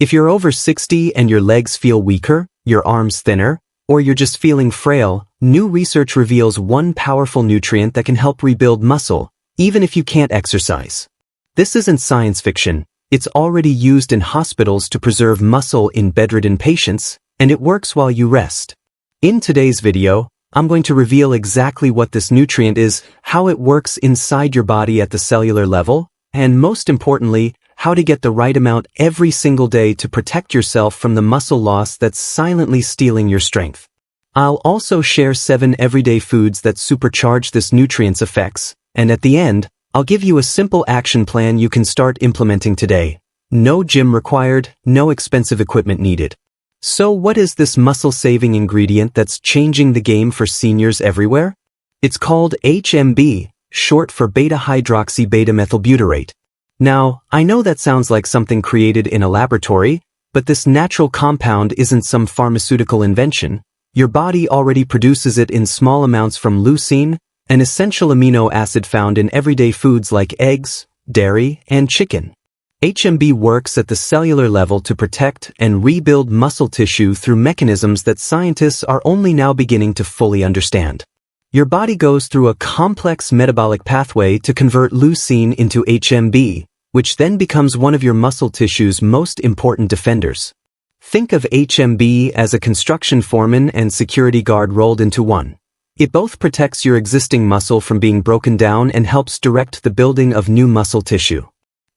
If you're over 60 and your legs feel weaker, your arms thinner, or you're just feeling frail, new research reveals one powerful nutrient that can help rebuild muscle, even if you can't exercise. This isn't science fiction. It's already used in hospitals to preserve muscle in bedridden patients, and it works while you rest. In today's video, I'm going to reveal exactly what this nutrient is, how it works inside your body at the cellular level, and most importantly, how to get the right amount every single day to protect yourself from the muscle loss that's silently stealing your strength. I'll also share 7 everyday foods that supercharge this nutrient's effects, and at the end, I'll give you a simple action plan you can start implementing today. No gym required, no expensive equipment needed. So what is this muscle-saving ingredient that's changing the game for seniors everywhere? It's called HMB, short for beta-hydroxybeta-methylbutyrate. Now, I know that sounds like something created in a laboratory, but this natural compound isn't some pharmaceutical invention. Your body already produces it in small amounts from leucine, an essential amino acid found in everyday foods like eggs, dairy, and chicken. HMB works at the cellular level to protect and rebuild muscle tissue through mechanisms that scientists are only now beginning to fully understand. Your body goes through a complex metabolic pathway to convert leucine into HMB, which then becomes one of your muscle tissue's most important defenders. Think of HMB as a construction foreman and security guard rolled into one. It both protects your existing muscle from being broken down and helps direct the building of new muscle tissue.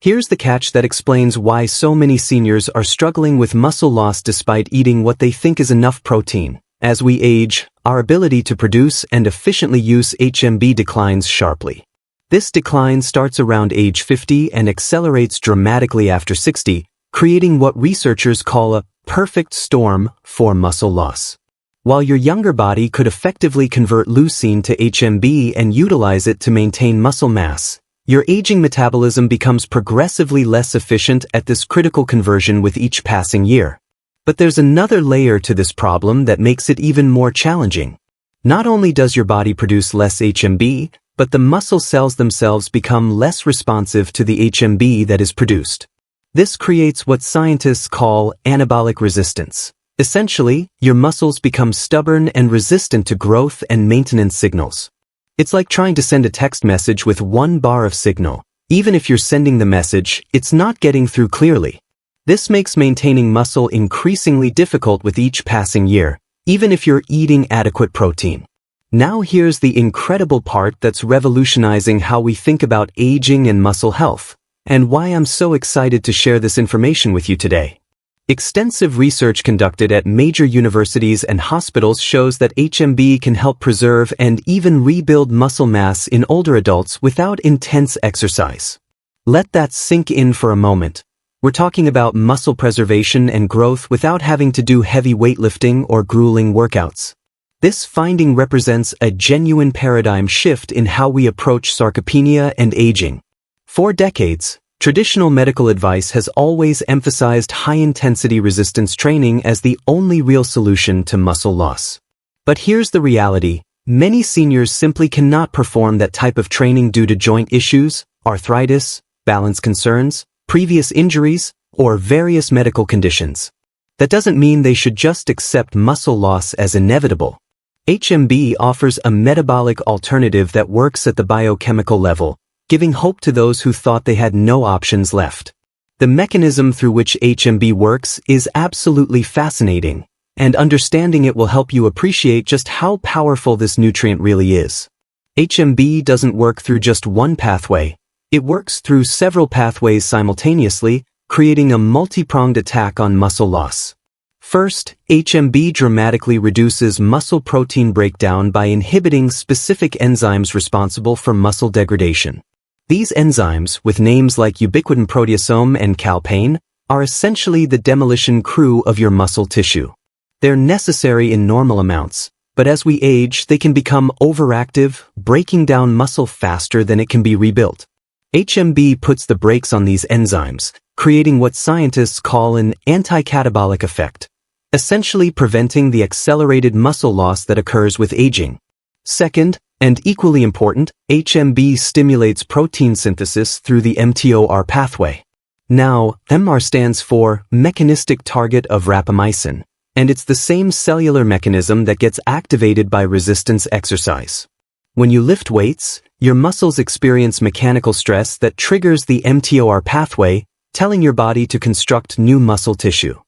Here's the catch that explains why so many seniors are struggling with muscle loss despite eating what they think is enough protein. As we age, our ability to produce and efficiently use HMB declines sharply. This decline starts around age 50 and accelerates dramatically after 60, creating what researchers call a perfect storm for muscle loss. While your younger body could effectively convert leucine to HMB and utilize it to maintain muscle mass, your aging metabolism becomes progressively less efficient at this critical conversion with each passing year. But there's another layer to this problem that makes it even more challenging. Not only does your body produce less HMB, but the muscle cells themselves become less responsive to the HMB that is produced. This creates what scientists call anabolic resistance. Essentially, your muscles become stubborn and resistant to growth and maintenance signals. It's like trying to send a text message with 1 bar of signal. Even if you're sending the message, it's not getting through clearly. This makes maintaining muscle increasingly difficult with each passing year, even if you're eating adequate protein. Now here's the incredible part that's revolutionizing how we think about aging and muscle health, and why I'm so excited to share this information with you today. Extensive research conducted at major universities and hospitals shows that HMB can help preserve and even rebuild muscle mass in older adults without intense exercise. Let that sink in for a moment. We're talking about muscle preservation and growth without having to do heavy weightlifting or grueling workouts. This finding represents a genuine paradigm shift in how we approach sarcopenia and aging. For decades, traditional medical advice has always emphasized high-intensity resistance training as the only real solution to muscle loss. But here's the reality. Many seniors simply cannot perform that type of training due to joint issues, arthritis, balance concerns, previous injuries, or various medical conditions. That doesn't mean they should just accept muscle loss as inevitable. HMB offers a metabolic alternative that works at the biochemical level, giving hope to those who thought they had no options left. The mechanism through which HMB works is absolutely fascinating, and understanding it will help you appreciate just how powerful this nutrient really is. HMB doesn't work through just one pathway. It works through several pathways simultaneously, creating a multi-pronged attack on muscle loss. First, HMB dramatically reduces muscle protein breakdown by inhibiting specific enzymes responsible for muscle degradation. These enzymes, with names like ubiquitin proteasome and calpain, are essentially the demolition crew of your muscle tissue. They're necessary in normal amounts, but as we age, they can become overactive, breaking down muscle faster than it can be rebuilt. HMB puts the brakes on these enzymes, creating what scientists call an anti-catabolic effect, essentially preventing the accelerated muscle loss that occurs with aging. Second, and equally important, HMB stimulates protein synthesis through the mTOR pathway. Now, MR stands for mechanistic target of rapamycin, and it's the same cellular mechanism that gets activated by resistance exercise. When you lift weights, your muscles experience mechanical stress that triggers the mTOR pathway, telling your body to construct new muscle tissue.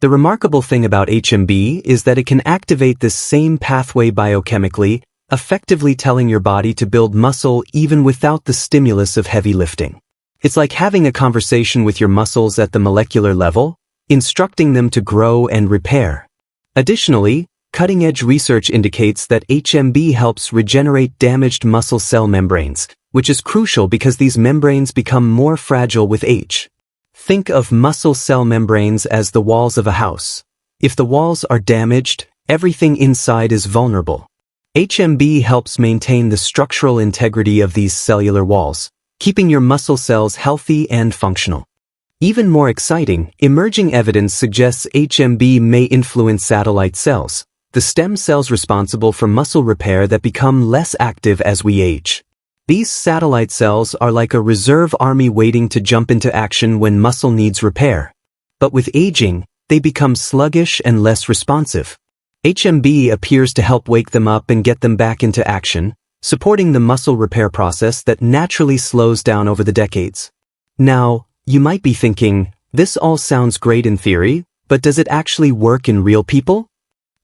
The remarkable thing about HMB is that it can activate this same pathway biochemically, effectively telling your body to build muscle even without the stimulus of heavy lifting. It's like having a conversation with your muscles at the molecular level, instructing them to grow and repair. Additionally, cutting-edge research indicates that HMB helps regenerate damaged muscle cell membranes, which is crucial because these membranes become more fragile with age. Think of muscle cell membranes as the walls of a house. If the walls are damaged, everything inside is vulnerable. HMB helps maintain the structural integrity of these cellular walls, keeping your muscle cells healthy and functional. Even more exciting, emerging evidence suggests HMB may influence satellite cells, the stem cells responsible for muscle repair that become less active as we age. These satellite cells are like a reserve army waiting to jump into action when muscle needs repair. But with aging, they become sluggish and less responsive. HMB appears to help wake them up and get them back into action, supporting the muscle repair process that naturally slows down over the decades. Now, you might be thinking, this all sounds great in theory, but does it actually work in real people?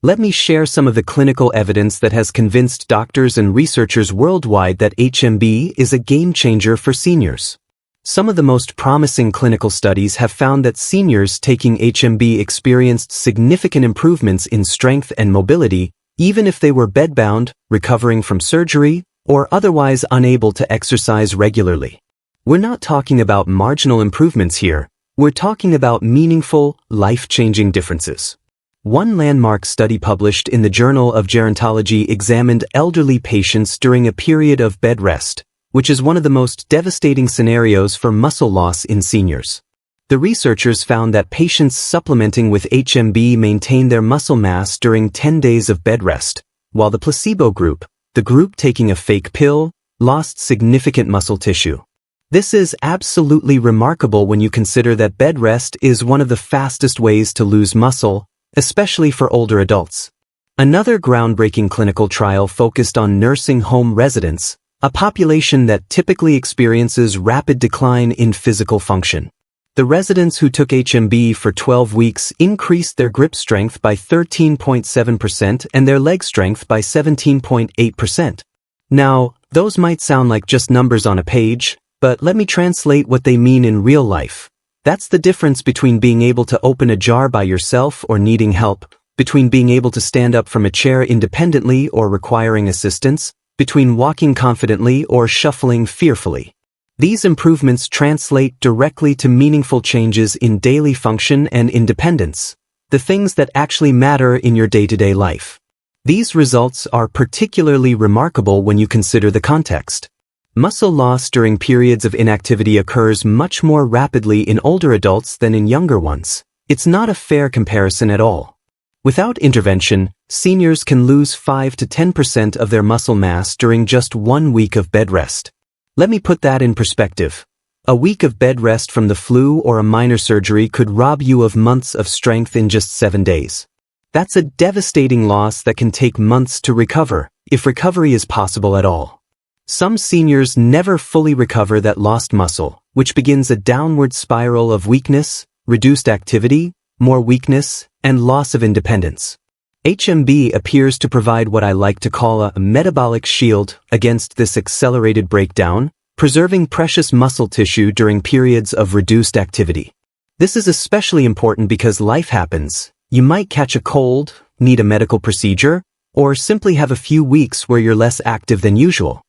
Let me share some of the clinical evidence that has convinced doctors and researchers worldwide that HMB is a game changer for seniors. Some of the most promising clinical studies have found that seniors taking HMB experienced significant improvements in strength and mobility, even if they were bedbound, recovering from surgery, or otherwise unable to exercise regularly. We're not talking about marginal improvements here, we're talking about meaningful, life-changing differences. One landmark study published in the Journal of Gerontology examined elderly patients during a period of bed rest, which is one of the most devastating scenarios for muscle loss in seniors. The researchers found that patients supplementing with HMB maintained their muscle mass during 10 days of bed rest, while the placebo group, the group taking a fake pill, lost significant muscle tissue. This is absolutely remarkable when you consider that bed rest is one of the fastest ways to lose muscle, especially for older adults. Another groundbreaking clinical trial focused on nursing home residents, a population that typically experiences rapid decline in physical function. The residents who took HMB for 12 weeks increased their grip strength by 13.7% and their leg strength by 17.8%. Now, those might sound like just numbers on a page, but let me translate what they mean in real life. That's the difference between being able to open a jar by yourself or needing help, between being able to stand up from a chair independently or requiring assistance, between walking confidently or shuffling fearfully. These improvements translate directly to meaningful changes in daily function and independence, the things that actually matter in your day-to-day life. These results are particularly remarkable when you consider the context. Muscle loss during periods of inactivity occurs much more rapidly in older adults than in younger ones. It's not a fair comparison at all. Without intervention, seniors can lose 5 to 10% of their muscle mass during just 1 week of bed rest. Let me put that in perspective. A week of bed rest from the flu or a minor surgery could rob you of months of strength in just 7 days. That's a devastating loss that can take months to recover, if recovery is possible at all. Some seniors never fully recover that lost muscle, which begins a downward spiral of weakness, reduced activity, more weakness, and loss of independence. HMB appears to provide what I like to call a metabolic shield against this accelerated breakdown, preserving precious muscle tissue during periods of reduced activity. This is especially important because life happens. You might catch a cold, need a medical procedure, or simply have a few weeks where you're less active than usual.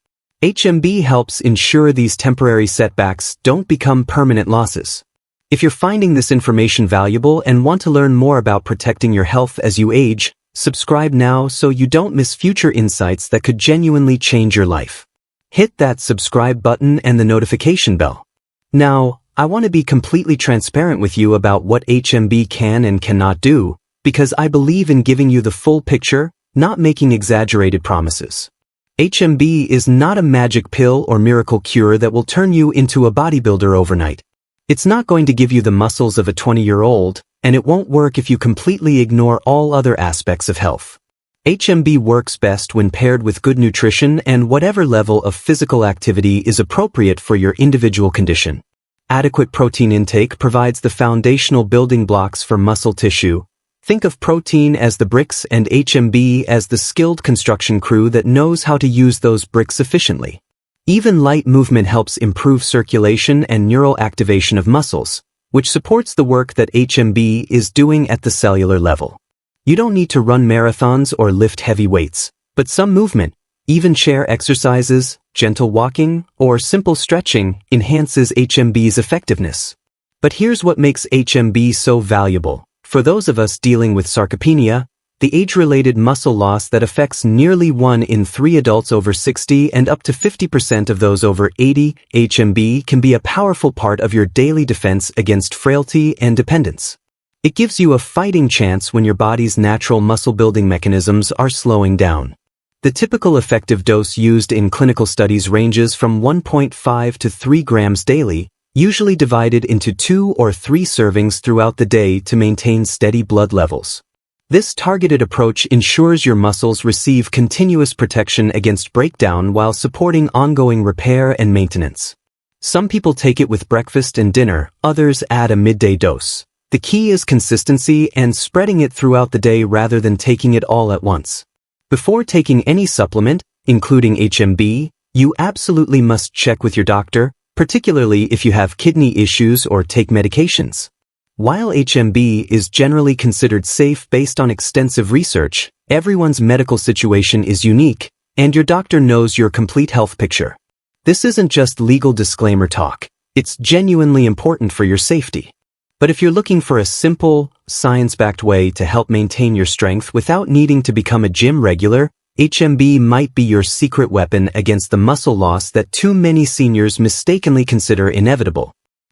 HMB helps ensure these temporary setbacks don't become permanent losses. If you're finding this information valuable and want to learn more about protecting your health as you age, subscribe now so you don't miss future insights that could genuinely change your life. Hit that subscribe button and the notification bell. Now, I want to be completely transparent with you about what HMB can and cannot do, because I believe in giving you the full picture, not making exaggerated promises. HMB is not a magic pill or miracle cure that will turn you into a bodybuilder overnight. It's not going to give you the muscles of a 20-year-old, and it won't work if you completely ignore all other aspects of health. HMB works best when paired with good nutrition and whatever level of physical activity is appropriate for your individual condition. Adequate protein intake provides the foundational building blocks for muscle tissue. Think of protein as the bricks and HMB as the skilled construction crew that knows how to use those bricks efficiently. Even light movement helps improve circulation and neural activation of muscles, which supports the work that HMB is doing at the cellular level. You don't need to run marathons or lift heavy weights, but some movement, even chair exercises, gentle walking, or simple stretching enhances HMB's effectiveness. But here's what makes HMB so valuable. For those of us dealing with sarcopenia, the age-related muscle loss that affects nearly 1 in 3 adults over 60 and up to 50% of those over 80, HMB can be a powerful part of your daily defense against frailty and dependence. It gives you a fighting chance when your body's natural muscle-building mechanisms are slowing down. The typical effective dose used in clinical studies ranges from 1.5 to 3 grams daily, usually divided into 2 or 3 servings throughout the day to maintain steady blood levels. This targeted approach ensures your muscles receive continuous protection against breakdown while supporting ongoing repair and maintenance. Some people take it with breakfast and dinner, others add a midday dose. The key is consistency and spreading it throughout the day rather than taking it all at once. Before taking any supplement, including HMB, you absolutely must check with your doctor, particularly if you have kidney issues or take medications. While HMB is generally considered safe based on extensive research, everyone's medical situation is unique, and your doctor knows your complete health picture. This isn't just legal disclaimer talk. It's genuinely important for your safety. But if you're looking for a simple, science-backed way to help maintain your strength without needing to become a gym regular, HMB might be your secret weapon against the muscle loss that too many seniors mistakenly consider inevitable.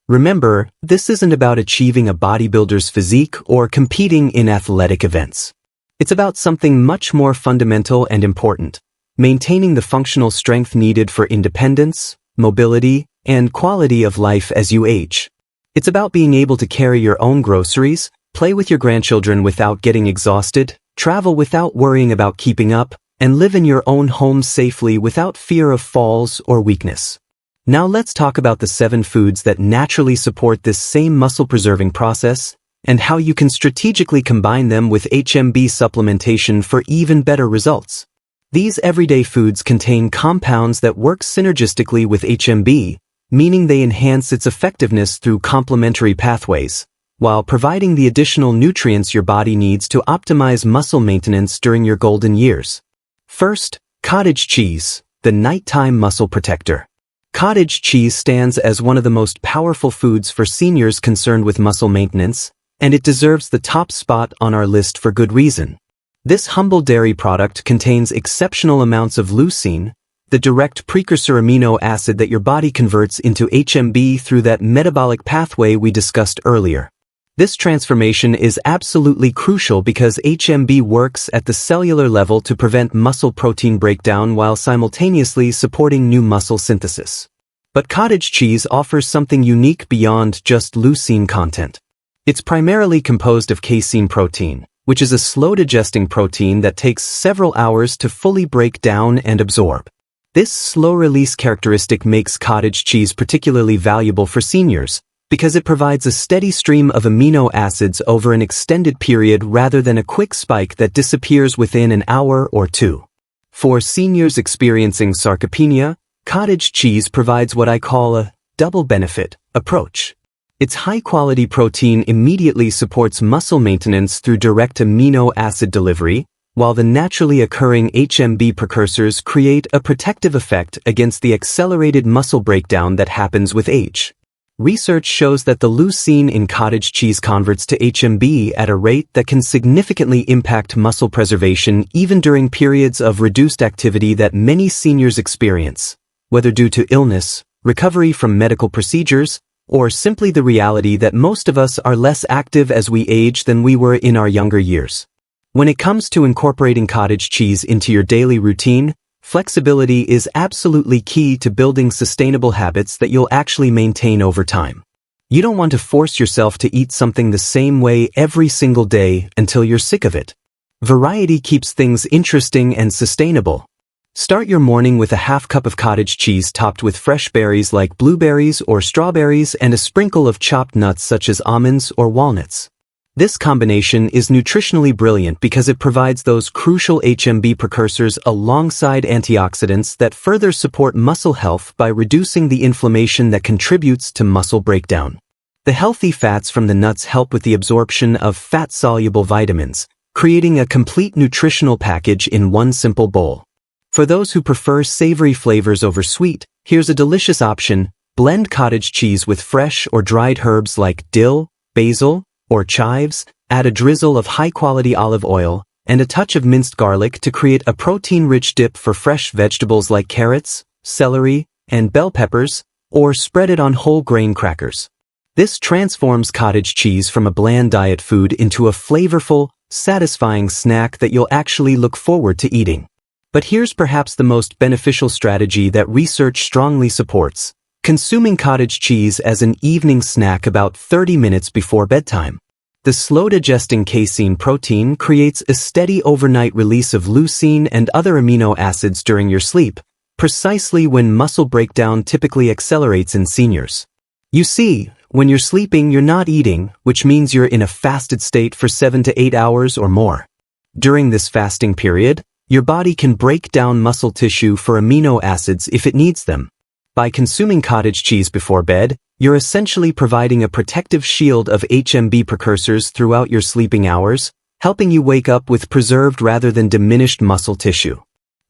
Remember, this isn't about achieving a bodybuilder's physique or competing in athletic events. It's about something much more fundamental and important: maintaining the functional strength needed for independence, mobility, and quality of life as you age. It's about being able to carry your own groceries, play with your grandchildren without getting exhausted, travel without worrying about keeping up, and live in your own home safely without fear of falls or weakness. Now let's talk about the 7 foods that naturally support this same muscle-preserving process, and how you can strategically combine them with HMB supplementation for even better results. These everyday foods contain compounds that work synergistically with HMB, meaning they enhance its effectiveness through complementary pathways, while providing the additional nutrients your body needs to optimize muscle maintenance during your golden years. First, cottage cheese, the nighttime muscle protector. Cottage cheese stands as one of the most powerful foods for seniors concerned with muscle maintenance, and it deserves the top spot on our list for good reason. This humble dairy product contains exceptional amounts of leucine, the direct precursor amino acid that your body converts into HMB through that metabolic pathway we discussed earlier. This transformation is absolutely crucial because HMB works at the cellular level to prevent muscle protein breakdown while simultaneously supporting new muscle synthesis. But cottage cheese offers something unique beyond just leucine content. It's primarily composed of casein protein, which is a slow-digesting protein that takes several hours to fully break down and absorb. This slow-release characteristic makes cottage cheese particularly valuable for seniors, because it provides a steady stream of amino acids over an extended period rather than a quick spike that disappears within an hour or 2. For seniors experiencing sarcopenia, cottage cheese provides what I call a double benefit approach. Its high-quality protein immediately supports muscle maintenance through direct amino acid delivery, while the naturally occurring HMB precursors create a protective effect against the accelerated muscle breakdown that happens with age. Research shows that the leucine in cottage cheese converts to HMB at a rate that can significantly impact muscle preservation even during periods of reduced activity that many seniors experience, whether due to illness, recovery from medical procedures, or simply the reality that most of us are less active as we age than we were in our younger years. When it comes to incorporating cottage cheese into your daily routine, flexibility is absolutely key to building sustainable habits that you'll actually maintain over time. You don't want to force yourself to eat something the same way every single day until you're sick of it. Variety keeps things interesting and sustainable. Start your morning with a half cup of cottage cheese topped with fresh berries like blueberries or strawberries and a sprinkle of chopped nuts such as almonds or walnuts. This combination is nutritionally brilliant because it provides those crucial HMB precursors alongside antioxidants that further support muscle health by reducing the inflammation that contributes to muscle breakdown. The healthy fats from the nuts help with the absorption of fat-soluble vitamins, creating a complete nutritional package in one simple bowl. For those who prefer savory flavors over sweet, here's a delicious option: blend cottage cheese with fresh or dried herbs like dill, basil, or chives, add a drizzle of high-quality olive oil, and a touch of minced garlic to create a protein-rich dip for fresh vegetables like carrots, celery, and bell peppers, or spread it on whole grain crackers. This transforms cottage cheese from a bland diet food into a flavorful, satisfying snack that you'll actually look forward to eating. But here's perhaps the most beneficial strategy that research strongly supports: consuming cottage cheese as an evening snack about 30 minutes before bedtime. The slow-digesting casein protein creates a steady overnight release of leucine and other amino acids during your sleep, precisely when muscle breakdown typically accelerates in seniors. You see, when you're sleeping, you're not eating, which means you're in a fasted state for 7 to 8 hours or more. During this fasting period, your body can break down muscle tissue for amino acids if it needs them. By consuming cottage cheese before bed, you're essentially providing a protective shield of HMB precursors throughout your sleeping hours, helping you wake up with preserved rather than diminished muscle tissue.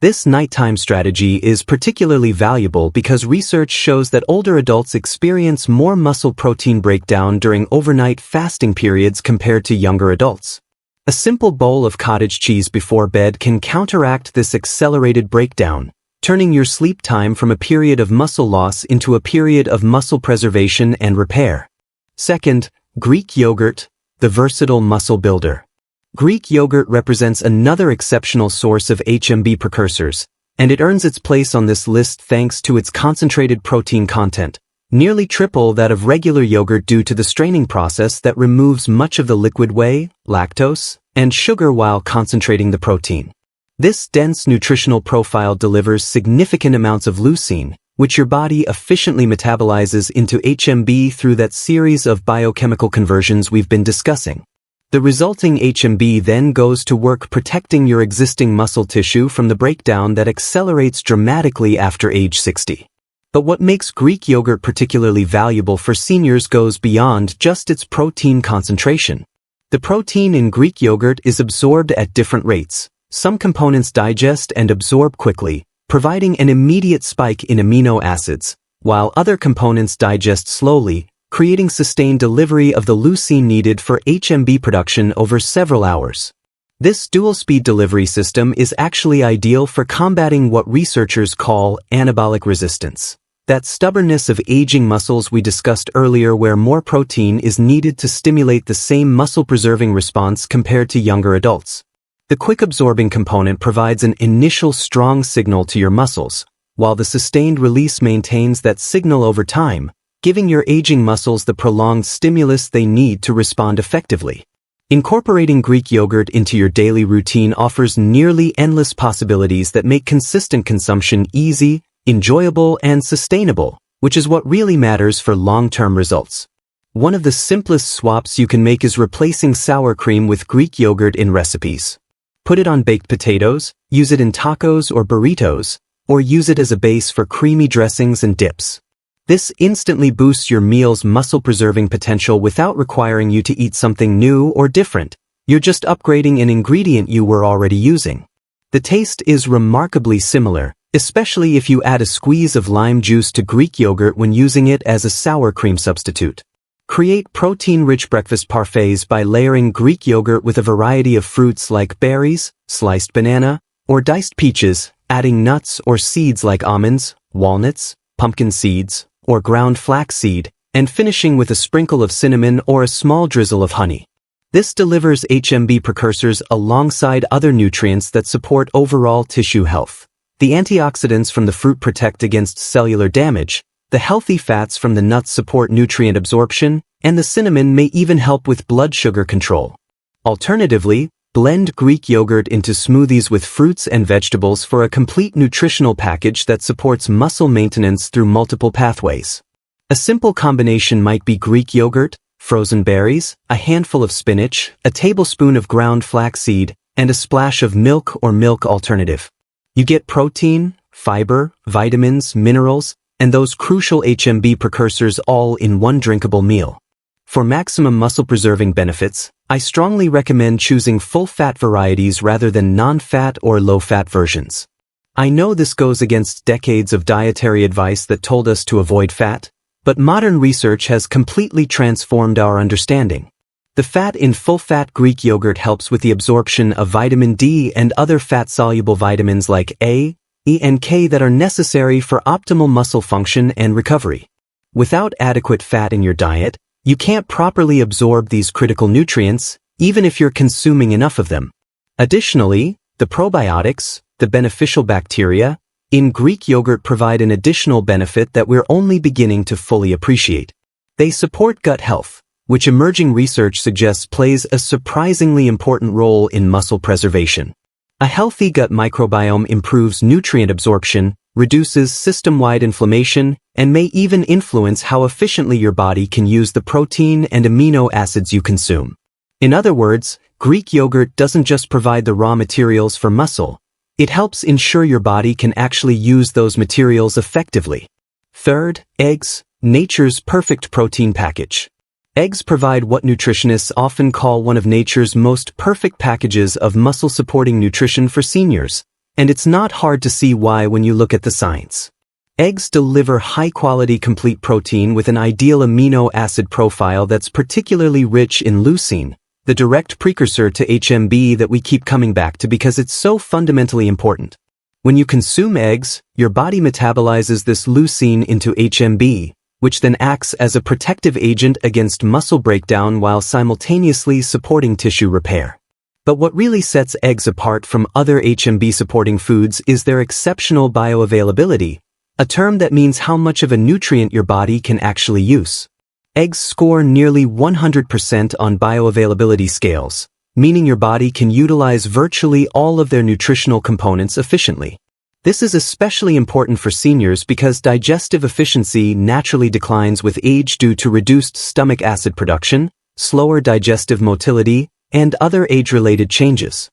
This nighttime strategy is particularly valuable because research shows that older adults experience more muscle protein breakdown during overnight fasting periods compared to younger adults. A simple bowl of cottage cheese before bed can counteract this accelerated breakdown, turning your sleep time from a period of muscle loss into a period of muscle preservation and repair. Second, Greek yogurt, the versatile muscle builder. Greek yogurt represents another exceptional source of HMB precursors, and it earns its place on this list thanks to its concentrated protein content, nearly triple that of regular yogurt due to the straining process that removes much of the liquid whey, lactose, and sugar while concentrating the protein. This dense nutritional profile delivers significant amounts of leucine, which your body efficiently metabolizes into HMB through that series of biochemical conversions we've been discussing. The resulting HMB then goes to work protecting your existing muscle tissue from the breakdown that accelerates dramatically after age 60. But what makes Greek yogurt particularly valuable for seniors goes beyond just its protein concentration. The protein in Greek yogurt is absorbed at different rates. Some components digest and absorb quickly, providing an immediate spike in amino acids, while other components digest slowly, creating sustained delivery of the leucine needed for HMB production over several hours. This dual-speed delivery system is actually ideal for combating what researchers call anabolic resistance, that stubbornness of aging muscles we discussed earlier, where more protein is needed to stimulate the same muscle-preserving response compared to younger adults. The quick-absorbing component provides an initial strong signal to your muscles, while the sustained release maintains that signal over time, giving your aging muscles the prolonged stimulus they need to respond effectively. Incorporating Greek yogurt into your daily routine offers nearly endless possibilities that make consistent consumption easy, enjoyable, and sustainable, which is what really matters for long-term results. One of the simplest swaps you can make is replacing sour cream with Greek yogurt in recipes. Put it on baked potatoes, use it in tacos or burritos, or use it as a base for creamy dressings and dips. This instantly boosts your meal's muscle-preserving potential without requiring you to eat something new or different. You're just upgrading an ingredient you were already using. The taste is remarkably similar, especially if you add a squeeze of lime juice to Greek yogurt when using it as a sour cream substitute. Create protein-rich breakfast parfaits by layering Greek yogurt with a variety of fruits like berries, sliced banana, or diced peaches, adding nuts or seeds like almonds, walnuts, pumpkin seeds, or ground flaxseed, and finishing with a sprinkle of cinnamon or a small drizzle of honey. This delivers HMB precursors alongside other nutrients that support overall tissue health. The antioxidants from the fruit protect against cellular damage, The healthy fats from the nuts support nutrient absorption, and the cinnamon may even help with blood sugar control. Alternatively, blend Greek yogurt into smoothies with fruits and vegetables for a complete nutritional package that supports muscle maintenance through multiple pathways. A simple combination might be Greek yogurt, frozen berries, a handful of spinach, a tablespoon of ground flaxseed, and a splash of milk or milk alternative. You get protein, fiber, vitamins, minerals, and those crucial HMB precursors all in one drinkable meal. For maximum muscle-preserving benefits, I strongly recommend choosing full-fat varieties rather than non-fat or low-fat versions. I know this goes against decades of dietary advice that told us to avoid fat, but modern research has completely transformed our understanding. The fat in full-fat Greek yogurt helps with the absorption of vitamin D and other fat-soluble vitamins like A, E, and K that are necessary for optimal muscle function and recovery. Without adequate fat in your diet, you can't properly absorb these critical nutrients, even if you're consuming enough of them. Additionally, the probiotics, the beneficial bacteria, in Greek yogurt provide an additional benefit that we're only beginning to fully appreciate. They support gut health, which emerging research suggests plays a surprisingly important role in muscle preservation. A healthy gut microbiome improves nutrient absorption, reduces system-wide inflammation, and may even influence how efficiently your body can use the protein and amino acids you consume. In other words, Greek yogurt doesn't just provide the raw materials for muscle, it helps ensure your body can actually use those materials effectively. Third, eggs, nature's perfect protein package. Eggs provide what nutritionists often call one of nature's most perfect packages of muscle-supporting nutrition for seniors, and it's not hard to see why when you look at the science. Eggs deliver high-quality complete protein with an ideal amino acid profile that's particularly rich in leucine, the direct precursor to HMB that we keep coming back to because it's so fundamentally important. When you consume eggs, your body metabolizes this leucine into HMB, which then acts as a protective agent against muscle breakdown while simultaneously supporting tissue repair. But what really sets eggs apart from other HMB-supporting foods is their exceptional bioavailability, a term that means how much of a nutrient your body can actually use. Eggs score nearly 100% on bioavailability scales, meaning your body can utilize virtually all of their nutritional components efficiently. This is especially important for seniors because digestive efficiency naturally declines with age due to reduced stomach acid production, slower digestive motility, and other age-related changes.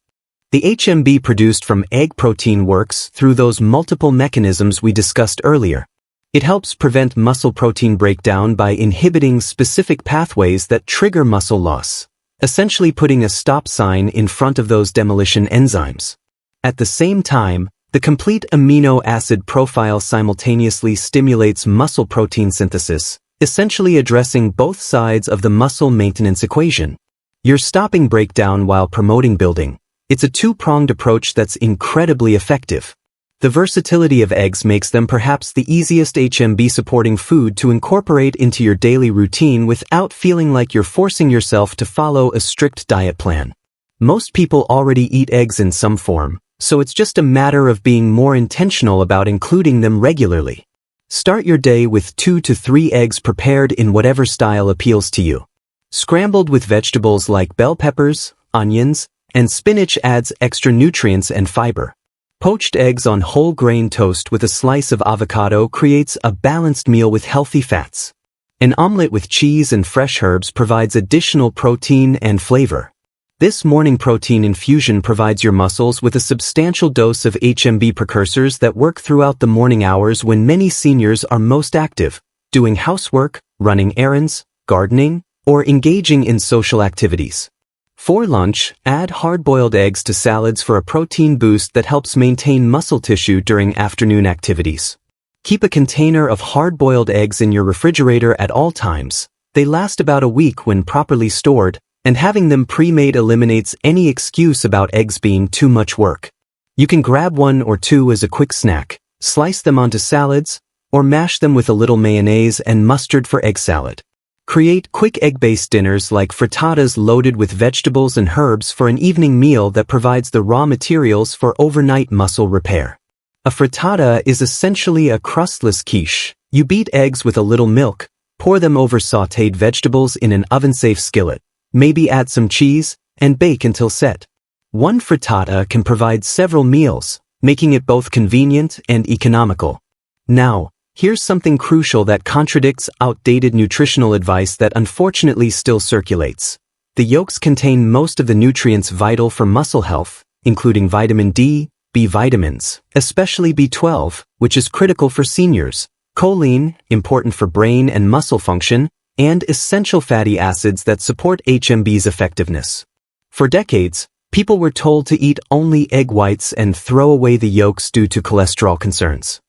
The HMB produced from egg protein works through those multiple mechanisms we discussed earlier. It helps prevent muscle protein breakdown by inhibiting specific pathways that trigger muscle loss, essentially putting a stop sign in front of those demolition enzymes. At the same time, the complete amino acid profile simultaneously stimulates muscle protein synthesis, essentially addressing both sides of the muscle maintenance equation. You're stopping breakdown while promoting building. It's a two-pronged approach that's incredibly effective. The versatility of eggs makes them perhaps the easiest HMB-supporting food to incorporate into your daily routine without feeling like you're forcing yourself to follow a strict diet plan. Most people already eat eggs in some form, so it's just a matter of being more intentional about including them regularly. Start your day with 2 to 3 eggs prepared in whatever style appeals to you. Scrambled with vegetables like bell peppers, onions, and spinach adds extra nutrients and fiber. Poached eggs on whole grain toast with a slice of avocado creates a balanced meal with healthy fats. An omelet with cheese and fresh herbs provides additional protein and flavor. This morning protein infusion provides your muscles with a substantial dose of HMB precursors that work throughout the morning hours when many seniors are most active, doing housework, running errands, gardening, or engaging in social activities. For lunch, add hard-boiled eggs to salads for a protein boost that helps maintain muscle tissue during afternoon activities. Keep a container of hard-boiled eggs in your refrigerator at all times. They last about a week when properly stored, and having them pre-made eliminates any excuse about eggs being too much work. You can grab 1 or 2 as a quick snack, slice them onto salads, or mash them with a little mayonnaise and mustard for egg salad. Create quick egg-based dinners like frittatas loaded with vegetables and herbs for an evening meal that provides the raw materials for overnight muscle repair. A frittata is essentially a crustless quiche, You beat eggs with a little milk, pour them over sautéed vegetables in an oven-safe skillet, maybe add some cheese, and bake until set. One frittata can provide several meals, making it both convenient and economical. Now, here's something crucial that contradicts outdated nutritional advice that unfortunately still circulates. The yolks contain most of the nutrients vital for muscle health, including vitamin D, B vitamins, especially B12, which is critical for seniors, choline, important for brain and muscle function, and essential fatty acids that support HMB's effectiveness. For decades, people were told to eat only egg whites and throw away the yolks due to cholesterol concerns.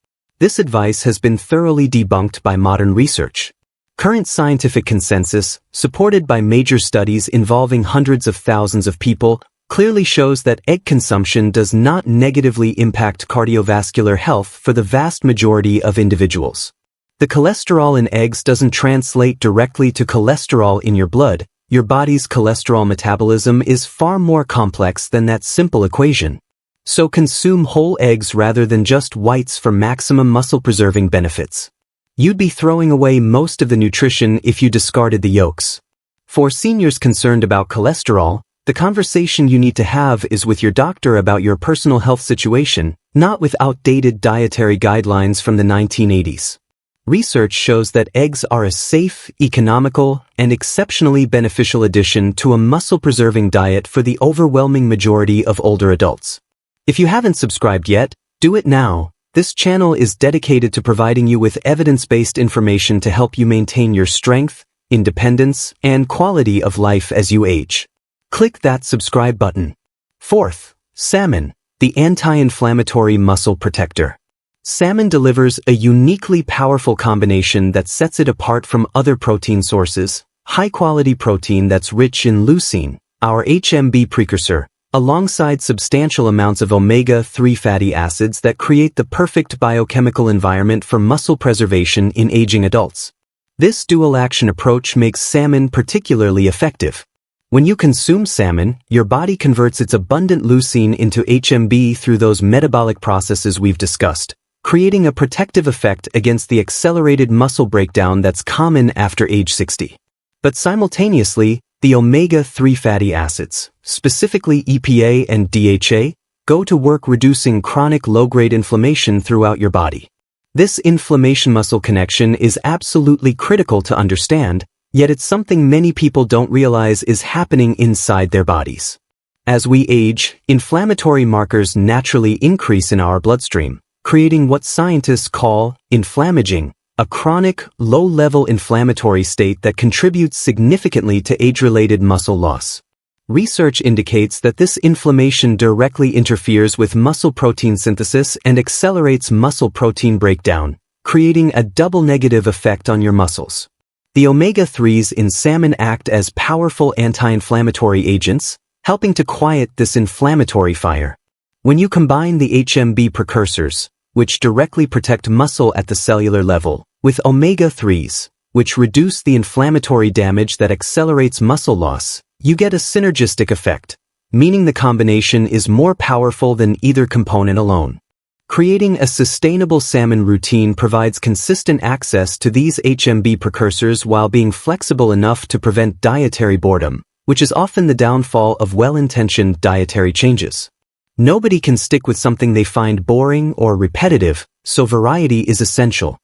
This advice has been thoroughly debunked by modern research. Current scientific consensus, supported by major studies involving hundreds of thousands of people, clearly shows that egg consumption does not negatively impact cardiovascular health for the vast majority of individuals. The cholesterol in eggs doesn't translate directly to cholesterol in your blood. Your body's cholesterol metabolism is far more complex than that simple equation. So consume whole eggs rather than just whites for maximum muscle-preserving benefits. You'd be throwing away most of the nutrition if you discarded the yolks. For seniors concerned about cholesterol, the conversation you need to have is with your doctor about your personal health situation, not with outdated dietary guidelines from the 1980s. Research shows that eggs are a safe, economical, and exceptionally beneficial addition to a muscle-preserving diet for the overwhelming majority of older adults. If you haven't subscribed yet, do it now. This channel is dedicated to providing you with evidence-based information to help you maintain your strength, independence, and quality of life as you age. Click that subscribe button. Fourth, salmon, the anti-inflammatory muscle protector. Salmon delivers a uniquely powerful combination that sets it apart from other protein sources, high-quality protein that's rich in leucine, our HMB precursor, alongside substantial amounts of omega-3 fatty acids that create the perfect biochemical environment for muscle preservation in aging adults. This dual-action approach makes salmon particularly effective. When you consume salmon, your body converts its abundant leucine into HMB through those metabolic processes we've discussed, creating a protective effect against the accelerated muscle breakdown that's common after age 60. But simultaneously, the omega-3 fatty acids, specifically EPA and DHA, go to work reducing chronic low-grade inflammation throughout your body. This inflammation-muscle connection is absolutely critical to understand, yet it's something many people don't realize is happening inside their bodies. As we age, inflammatory markers naturally increase in our bloodstream, creating what scientists call inflammaging, a chronic, low-level inflammatory state that contributes significantly to age-related muscle loss. Research indicates that this inflammation directly interferes with muscle protein synthesis and accelerates muscle protein breakdown, creating a double negative effect on your muscles. The omega-3s in salmon act as powerful anti-inflammatory agents, helping to quiet this inflammatory fire. When you combine the HMB precursors, which directly protect muscle at the cellular level, with omega-3s, which reduce the inflammatory damage that accelerates muscle loss, you get a synergistic effect, meaning the combination is more powerful than either component alone. Creating a sustainable salmon routine provides consistent access to these HMB precursors while being flexible enough to prevent dietary boredom, which is often the downfall of well-intentioned dietary changes. Nobody can stick with something they find boring or repetitive, so variety is essential.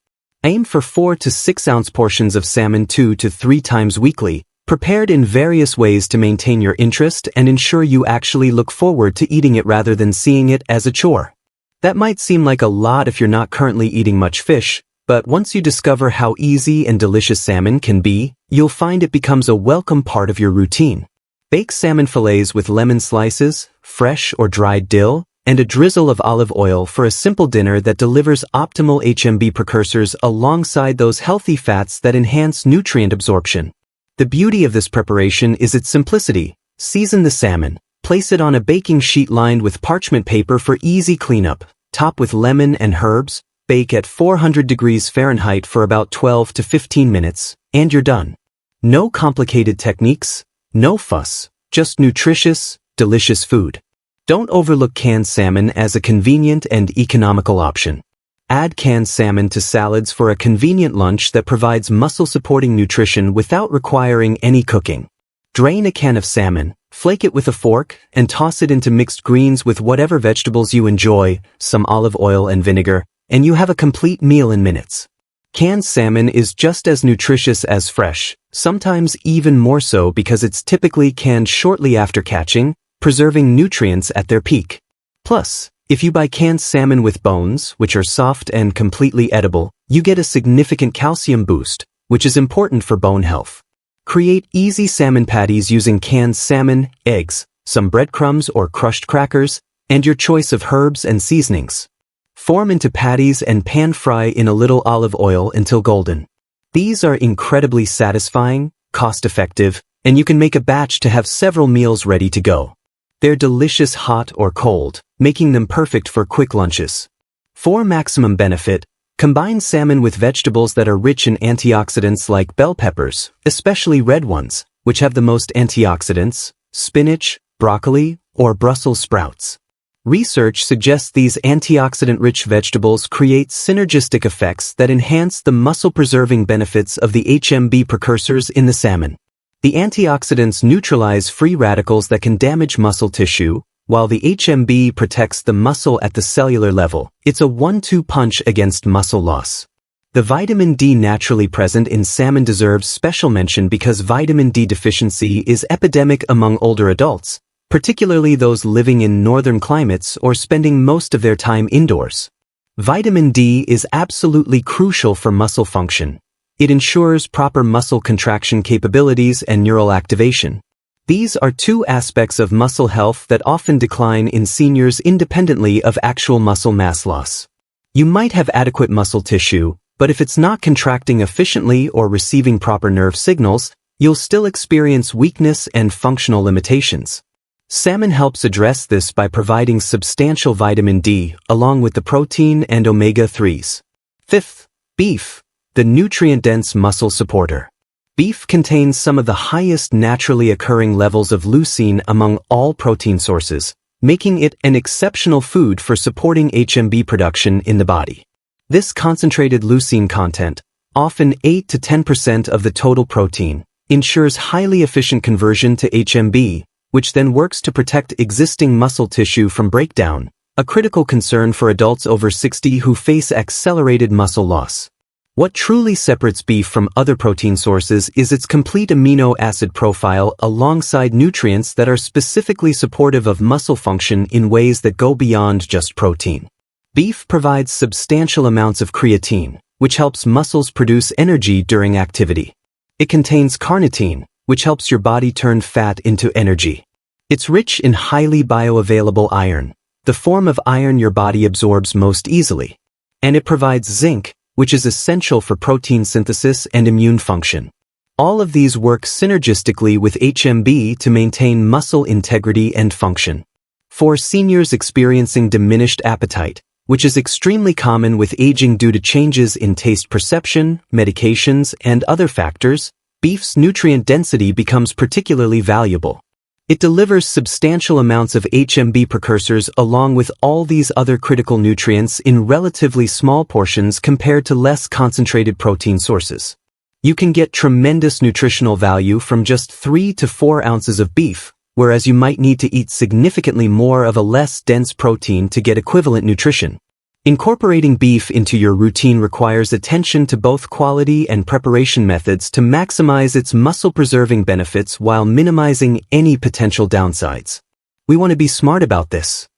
Aim for 4 to 6 ounce portions of salmon 2 to 3 times weekly, prepared in various ways to maintain your interest and ensure you actually look forward to eating it rather than seeing it as a chore. That might seem like a lot if you're not currently eating much fish, but once you discover how easy and delicious salmon can be, you'll find it becomes a welcome part of your routine. Bake salmon fillets with lemon slices, fresh or dried dill, and a drizzle of olive oil for a simple dinner that delivers optimal HMB precursors alongside those healthy fats that enhance nutrient absorption. The beauty of this preparation is its simplicity. Season the salmon, place it on a baking sheet lined with parchment paper for easy cleanup, top with lemon and herbs, bake at 400 degrees Fahrenheit for about 12 to 15 minutes, and you're done. No complicated techniques, no fuss, just nutritious, delicious food. Don't overlook canned salmon as a convenient and economical option. Add canned salmon to salads for a convenient lunch that provides muscle-supporting nutrition without requiring any cooking. Drain a can of salmon, flake it with a fork, and toss it into mixed greens with whatever vegetables you enjoy, some olive oil and vinegar, and you have a complete meal in minutes. Canned salmon is just as nutritious as fresh, sometimes even more so because it's typically canned shortly after catching, preserving nutrients at their peak. Plus, if you buy canned salmon with bones, which are soft and completely edible, you get a significant calcium boost, which is important for bone health. Create easy salmon patties using canned salmon, eggs, some breadcrumbs or crushed crackers, and your choice of herbs and seasonings. Form into patties and pan fry in a little olive oil until golden. These are incredibly satisfying, cost-effective, and you can make a batch to have several meals ready to go. They're delicious hot or cold, making them perfect for quick lunches. For maximum benefit, combine salmon with vegetables that are rich in antioxidants like bell peppers, especially red ones, which have the most antioxidants, spinach, broccoli, or Brussels sprouts. Research suggests these antioxidant-rich vegetables create synergistic effects that enhance the muscle-preserving benefits of the HMB precursors in the salmon. The antioxidants neutralize free radicals that can damage muscle tissue, while the HMB protects the muscle at the cellular level. It's a 1-2 punch against muscle loss. The vitamin D naturally present in salmon deserves special mention because vitamin D deficiency is epidemic among older adults, particularly those living in northern climates or spending most of their time indoors. Vitamin D is absolutely crucial for muscle function. It ensures proper muscle contraction capabilities and neural activation. These are two aspects of muscle health that often decline in seniors independently of actual muscle mass loss. You might have adequate muscle tissue, but if it's not contracting efficiently or receiving proper nerve signals, you'll still experience weakness and functional limitations. Salmon helps address this by providing substantial vitamin D, along with the protein and omega-3s. Fifth, beef, the nutrient-dense muscle supporter. Beef contains some of the highest naturally occurring levels of leucine among all protein sources, making it an exceptional food for supporting HMB production in the body. This concentrated leucine content, often 8 to 10% of the total protein, ensures highly efficient conversion to HMB, which then works to protect existing muscle tissue from breakdown, a critical concern for adults over 60 who face accelerated muscle loss. What truly separates beef from other protein sources is its complete amino acid profile alongside nutrients that are specifically supportive of muscle function in ways that go beyond just protein. Beef provides substantial amounts of creatine, which helps muscles produce energy during activity. It contains carnitine, which helps your body turn fat into energy. It's rich in highly bioavailable iron, the form of iron your body absorbs most easily. And it provides zinc, which is essential for protein synthesis and immune function. All of these work synergistically with HMB to maintain muscle integrity and function. For seniors experiencing diminished appetite, which is extremely common with aging due to changes in taste perception, medications, and other factors, beef's nutrient density becomes particularly valuable. It delivers substantial amounts of HMB precursors along with all these other critical nutrients in relatively small portions compared to less concentrated protein sources. You can get tremendous nutritional value from just 3 to 4 ounces of beef, whereas you might need to eat significantly more of a less dense protein to get equivalent nutrition. Incorporating beef into your routine requires attention to both quality and preparation methods to maximize its muscle-preserving benefits while minimizing any potential downsides. We want to be smart about this.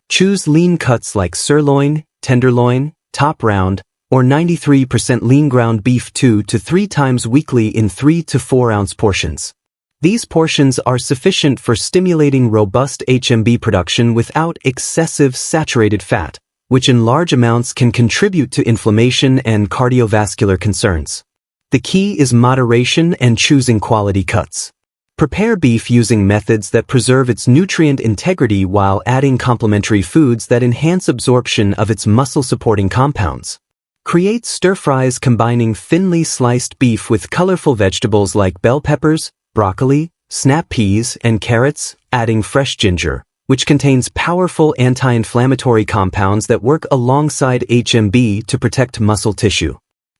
Choose lean cuts like sirloin, tenderloin, top round, or 93% lean ground beef 2 to 3 times weekly in 3 to 4 ounce portions. These portions are sufficient for stimulating robust HMB production without excessive saturated fat, which in large amounts can contribute to inflammation and cardiovascular concerns. The key is moderation and choosing quality cuts. Prepare beef using methods that preserve its nutrient integrity while adding complementary foods that enhance absorption of its muscle-supporting compounds. Create stir-fries combining thinly sliced beef with colorful vegetables like bell peppers, broccoli, snap peas, and carrots, adding fresh ginger, which contains powerful anti-inflammatory compounds that work alongside HMB to protect muscle tissue.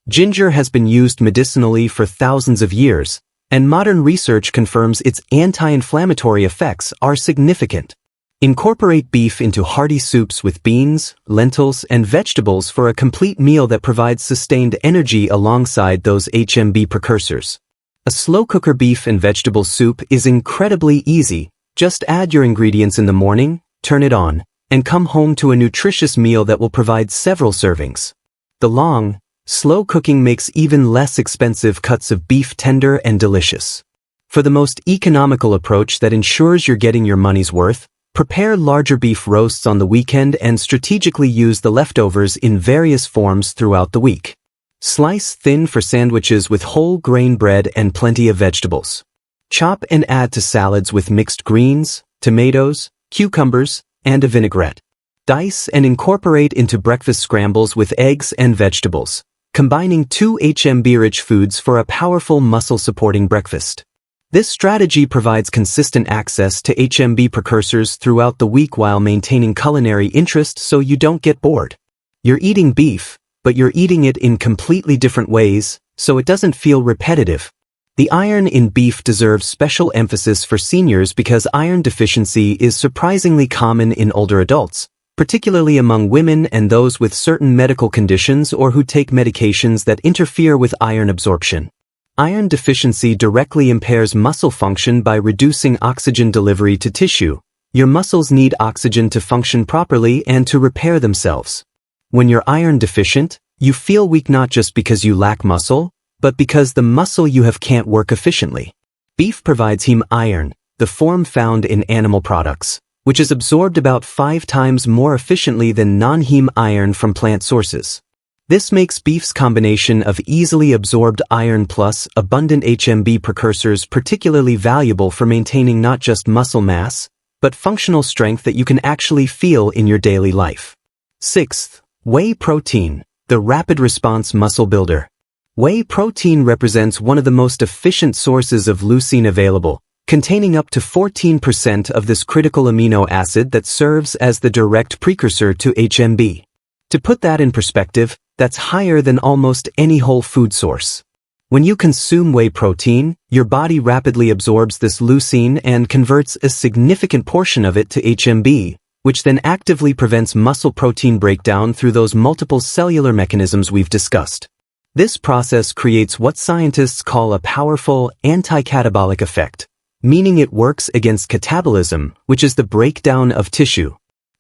Ginger has been used medicinally for thousands of years, and modern research confirms its anti-inflammatory effects are significant. Incorporate beef into hearty soups with beans, lentils, and vegetables for a complete meal that provides sustained energy alongside those HMB precursors. A slow cooker beef and vegetable soup is incredibly easy. Just add your ingredients in the morning, turn it on, and come home to a nutritious meal that will provide several servings. The long, slow cooking makes even less expensive cuts of beef tender and delicious. For the most economical approach that ensures you're getting your money's worth, prepare larger beef roasts on the weekend and strategically use the leftovers in various forms throughout the week. Slice thin for sandwiches with whole grain bread and plenty of vegetables. Chop and add to salads with mixed greens, tomatoes, cucumbers, and a vinaigrette. Dice and incorporate into breakfast scrambles with eggs and vegetables, combining two HMB-rich foods for a powerful muscle-supporting breakfast. This strategy provides consistent access to HMB precursors throughout the week while maintaining culinary interest so you don't get bored. You're eating beef, but you're eating it in completely different ways, so it doesn't feel repetitive. The iron in beef deserves special emphasis for seniors because iron deficiency is surprisingly common in older adults, particularly among women and those with certain medical conditions or who take medications that interfere with iron absorption. Iron deficiency directly impairs muscle function by reducing oxygen delivery to tissue. Your muscles need oxygen to function properly and to repair themselves. When you're iron deficient, you feel weak not just because you lack muscle, but because the muscle you have can't work efficiently. Beef provides heme iron, the form found in animal products, which is absorbed about 5 times more efficiently than non-heme iron from plant sources. This makes beef's combination of easily absorbed iron plus abundant HMB precursors particularly valuable for maintaining not just muscle mass, but functional strength that you can actually feel in your daily life. 6th, whey protein, the rapid response muscle builder. Whey protein represents one of the most efficient sources of leucine available, containing up to 14% of this critical amino acid that serves as the direct precursor to HMB. To put that in perspective, that's higher than almost any whole food source. When you consume whey protein, your body rapidly absorbs this leucine and converts a significant portion of it to HMB, which then actively prevents muscle protein breakdown through those multiple cellular mechanisms we've discussed. This process creates what scientists call a powerful anti-catabolic effect, meaning it works against catabolism, which is the breakdown of tissue.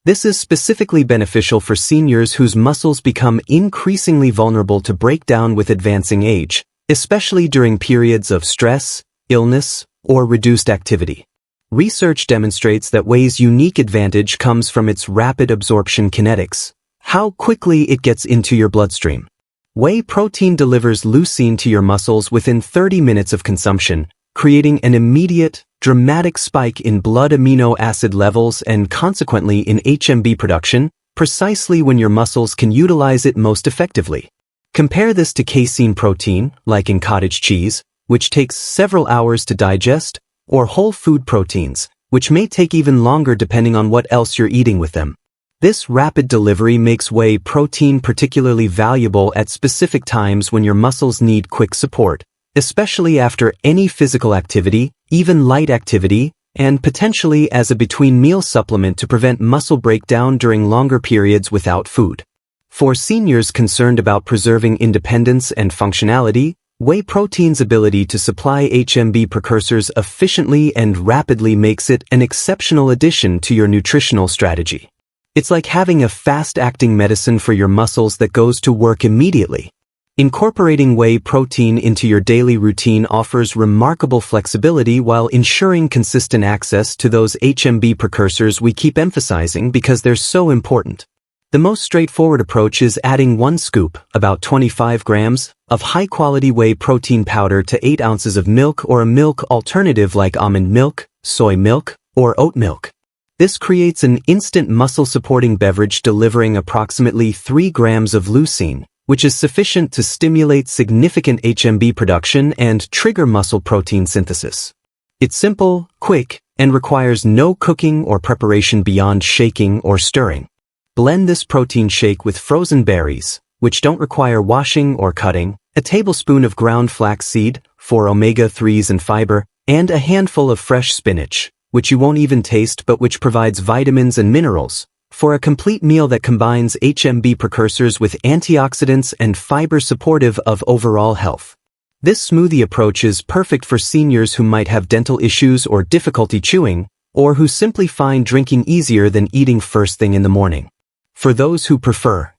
This is specifically beneficial for seniors whose muscles become increasingly vulnerable to breakdown with advancing age, especially during periods of stress, illness, or reduced activity. Research demonstrates that whey's unique advantage comes from its rapid absorption kinetics, how quickly it gets into your bloodstream. Whey protein delivers leucine to your muscles within 30 minutes of consumption, creating an immediate, dramatic spike in blood amino acid levels and consequently in HMB production, precisely when your muscles can utilize it most effectively. Compare this to casein protein, like in cottage cheese, which takes several hours to digest, or whole food proteins, which may take even longer depending on what else you're eating with them. This rapid delivery makes whey protein particularly valuable at specific times when your muscles need quick support, especially after any physical activity, even light activity, and potentially as a between-meal supplement to prevent muscle breakdown during longer periods without food. For seniors concerned about preserving independence and functionality, whey protein's ability to supply HMB precursors efficiently and rapidly makes it an exceptional addition to your nutritional strategy. It's like having a fast-acting medicine for your muscles that goes to work immediately. Incorporating whey protein into your daily routine offers remarkable flexibility while ensuring consistent access to those HMB precursors we keep emphasizing because they're so important. The most straightforward approach is adding 1 scoop, about 25 grams, of high-quality whey protein powder to 8 ounces of milk or a milk alternative like almond milk, soy milk, or oat milk. This creates an instant muscle-supporting beverage delivering approximately 3 grams of leucine, which is sufficient to stimulate significant HMB production and trigger muscle protein synthesis. It's simple, quick, and requires no cooking or preparation beyond shaking or stirring. Blend this protein shake with frozen berries, which don't require washing or cutting, a tablespoon of ground flaxseed for omega-3s and fiber, and a handful of fresh spinach, which you won't even taste but which provides vitamins and minerals, for a complete meal that combines HMB precursors with antioxidants and fiber supportive of overall health. This smoothie approach is perfect for seniors who might have dental issues or difficulty chewing, or who simply find drinking easier than eating first thing in the morning. For those who prefer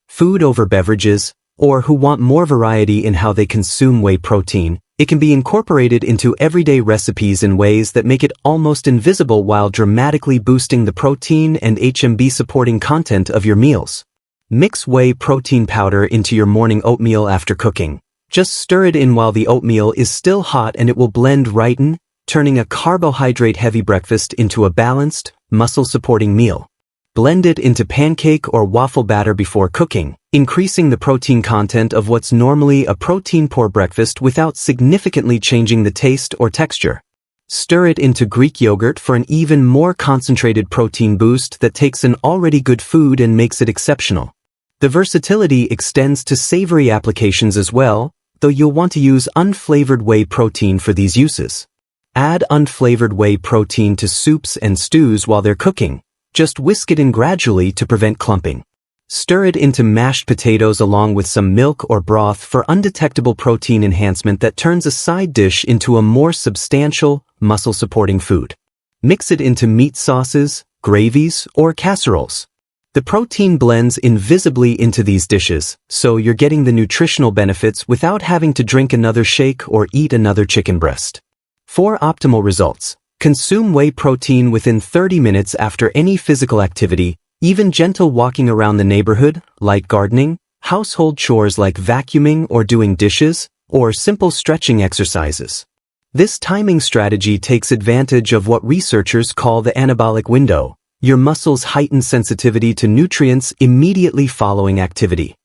food over beverages, or who want more variety in how they consume whey protein, it can be incorporated into everyday recipes in ways that make it almost invisible while dramatically boosting the protein and HMB supporting content of your meals. Mix whey protein powder into your morning oatmeal after cooking. Just stir it in while the oatmeal is still hot and it will blend right in, turning a carbohydrate-heavy breakfast into a balanced, muscle-supporting meal. Blend it into pancake or waffle batter before cooking, increasing the protein content of what's normally a protein-poor breakfast without significantly changing the taste or texture. Stir it into Greek yogurt for an even more concentrated protein boost that takes an already good food and makes it exceptional. The versatility extends to savory applications as well, though you'll want to use unflavored whey protein for these uses. Add unflavored whey protein to soups and stews while they're cooking. Just whisk it in gradually to prevent clumping. Stir it into mashed potatoes along with some milk or broth for undetectable protein enhancement that turns a side dish into a more substantial, muscle-supporting food. Mix it into meat sauces, gravies, or casseroles. The protein blends invisibly into these dishes, so you're getting the nutritional benefits without having to drink another shake or eat another chicken breast. For optimal results, consume whey protein within 30 minutes after any physical activity, even gentle walking around the neighborhood, light gardening, household chores like vacuuming or doing dishes, or simple stretching exercises. This timing strategy takes advantage of what researchers call the anabolic window, your muscles' heightened sensitivity to nutrients immediately following activity.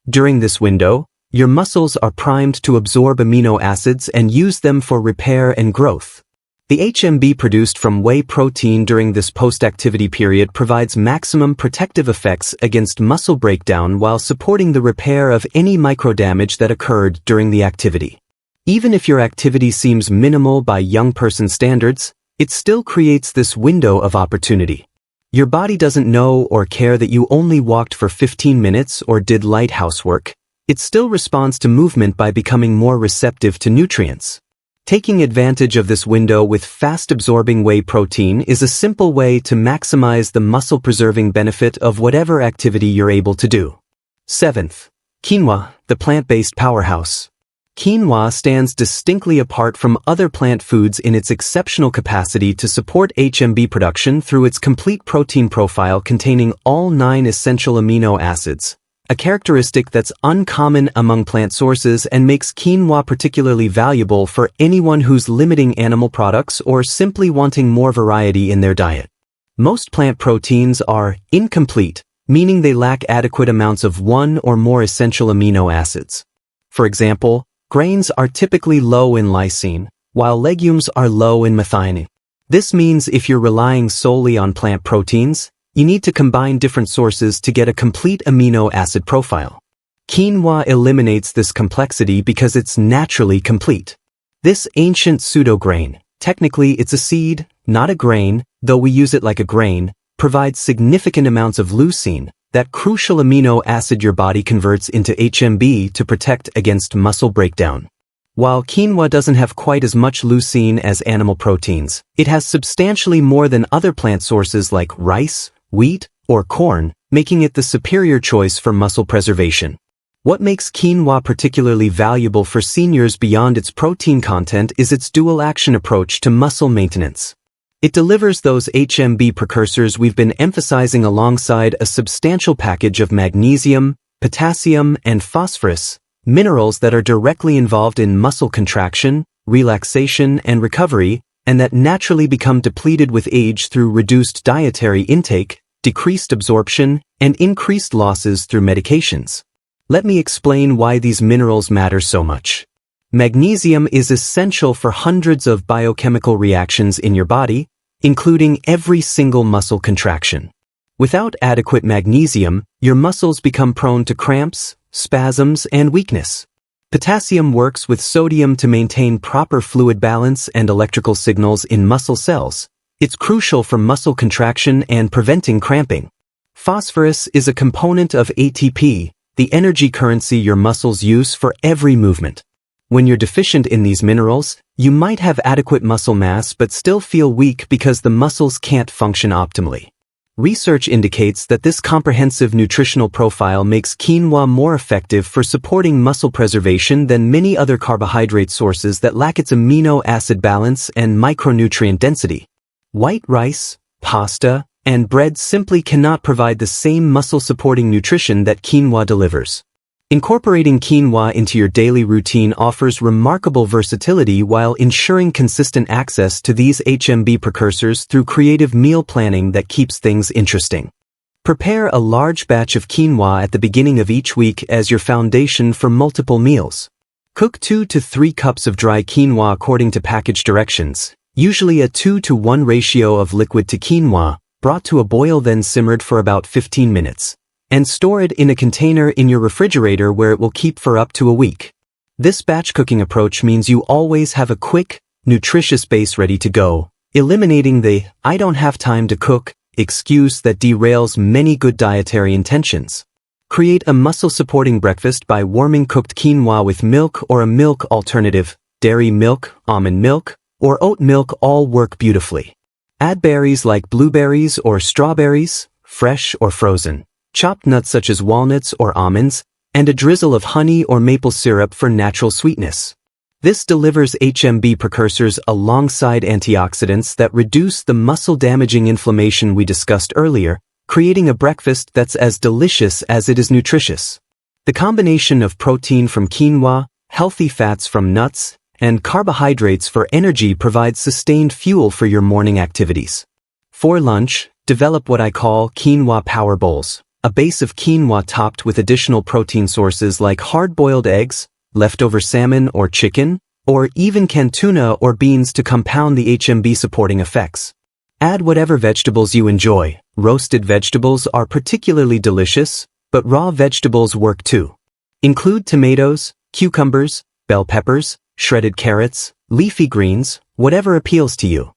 During this window, your muscles are primed to absorb amino acids and use them for repair and growth. The HMB produced from whey protein during this post-activity period provides maximum protective effects against muscle breakdown while supporting the repair of any microdamage that occurred during the activity. Even if your activity seems minimal by young person standards, it still creates this window of opportunity. Your body doesn't know or care that you only walked for 15 minutes or did light housework. It still responds to movement by becoming more receptive to nutrients. Taking advantage of this window with fast-absorbing whey protein is a simple way to maximize the muscle-preserving benefit of whatever activity you're able to do. 7th, quinoa, the plant-based powerhouse. Quinoa stands distinctly apart from other plant foods in its exceptional capacity to support HMB production through its complete protein profile containing all 9 essential amino acids, a characteristic that's uncommon among plant sources and makes quinoa particularly valuable for anyone who's limiting animal products or simply wanting more variety in their diet. Most plant proteins are incomplete, meaning they lack adequate amounts of one or more essential amino acids. For example, grains are typically low in lysine, while legumes are low in methionine. This means if you're relying solely on plant proteins, you need to combine different sources to get a complete amino acid profile. Quinoa eliminates this complexity because it's naturally complete. This ancient pseudo-grain, technically it's a seed, not a grain, though we use it like a grain, provides significant amounts of leucine, that crucial amino acid your body converts into HMB to protect against muscle breakdown. While quinoa doesn't have quite as much leucine as animal proteins, it has substantially more than other plant sources like rice, wheat, or corn, making it the superior choice for muscle preservation. What makes quinoa particularly valuable for seniors beyond its protein content is its dual-action approach to muscle maintenance. It delivers those HMB precursors we've been emphasizing alongside a substantial package of magnesium, potassium, and phosphorus, minerals that are directly involved in muscle contraction, relaxation, and recovery, and that naturally become depleted with age through reduced dietary intake, decreased absorption, and increased losses through medications. Let me explain why these minerals matter so much. Magnesium is essential for hundreds of biochemical reactions in your body, including every single muscle contraction. Without adequate magnesium, your muscles become prone to cramps, spasms, and weakness. Potassium works with sodium to maintain proper fluid balance and electrical signals in muscle cells. It's crucial for muscle contraction and preventing cramping. Phosphorus is a component of ATP, the energy currency your muscles use for every movement. When you're deficient in these minerals, you might have adequate muscle mass but still feel weak because the muscles can't function optimally. Research indicates that this comprehensive nutritional profile makes quinoa more effective for supporting muscle preservation than many other carbohydrate sources that lack its amino acid balance and micronutrient density. White rice, pasta, and bread simply cannot provide the same muscle-supporting nutrition that quinoa delivers. Incorporating quinoa into your daily routine offers remarkable versatility while ensuring consistent access to these HMB precursors through creative meal planning that keeps things interesting. Prepare a large batch of quinoa at the beginning of each week as your foundation for multiple meals. Cook 2 to 3 cups of dry quinoa according to package directions, usually a 2-to-1 ratio of liquid to quinoa, brought to a boil then simmered for about 15 minutes. And store it in a container in your refrigerator where it will keep for up to a week. This batch cooking approach means you always have a quick, nutritious base ready to go, eliminating the "I don't have time to cook" excuse that derails many good dietary intentions. Create a muscle-supporting breakfast by warming cooked quinoa with milk or a milk alternative. Dairy milk, almond milk, or oat milk all work beautifully. Add berries like blueberries or strawberries, fresh or frozen, chopped nuts such as walnuts or almonds, and a drizzle of honey or maple syrup for natural sweetness. This delivers HMB precursors alongside antioxidants that reduce the muscle-damaging inflammation we discussed earlier, creating a breakfast that's as delicious as it is nutritious. The combination of protein from quinoa, healthy fats from nuts, and carbohydrates for energy provides sustained fuel for your morning activities. For lunch, develop what I call quinoa power bowls, a base of quinoa topped with additional protein sources like hard-boiled eggs, leftover salmon or chicken, or even canned tuna or beans to compound the HMB supporting effects. Add whatever vegetables you enjoy. Roasted vegetables are particularly delicious, but raw vegetables work too. Include tomatoes, cucumbers, bell peppers, shredded carrots, leafy greens, whatever appeals to you.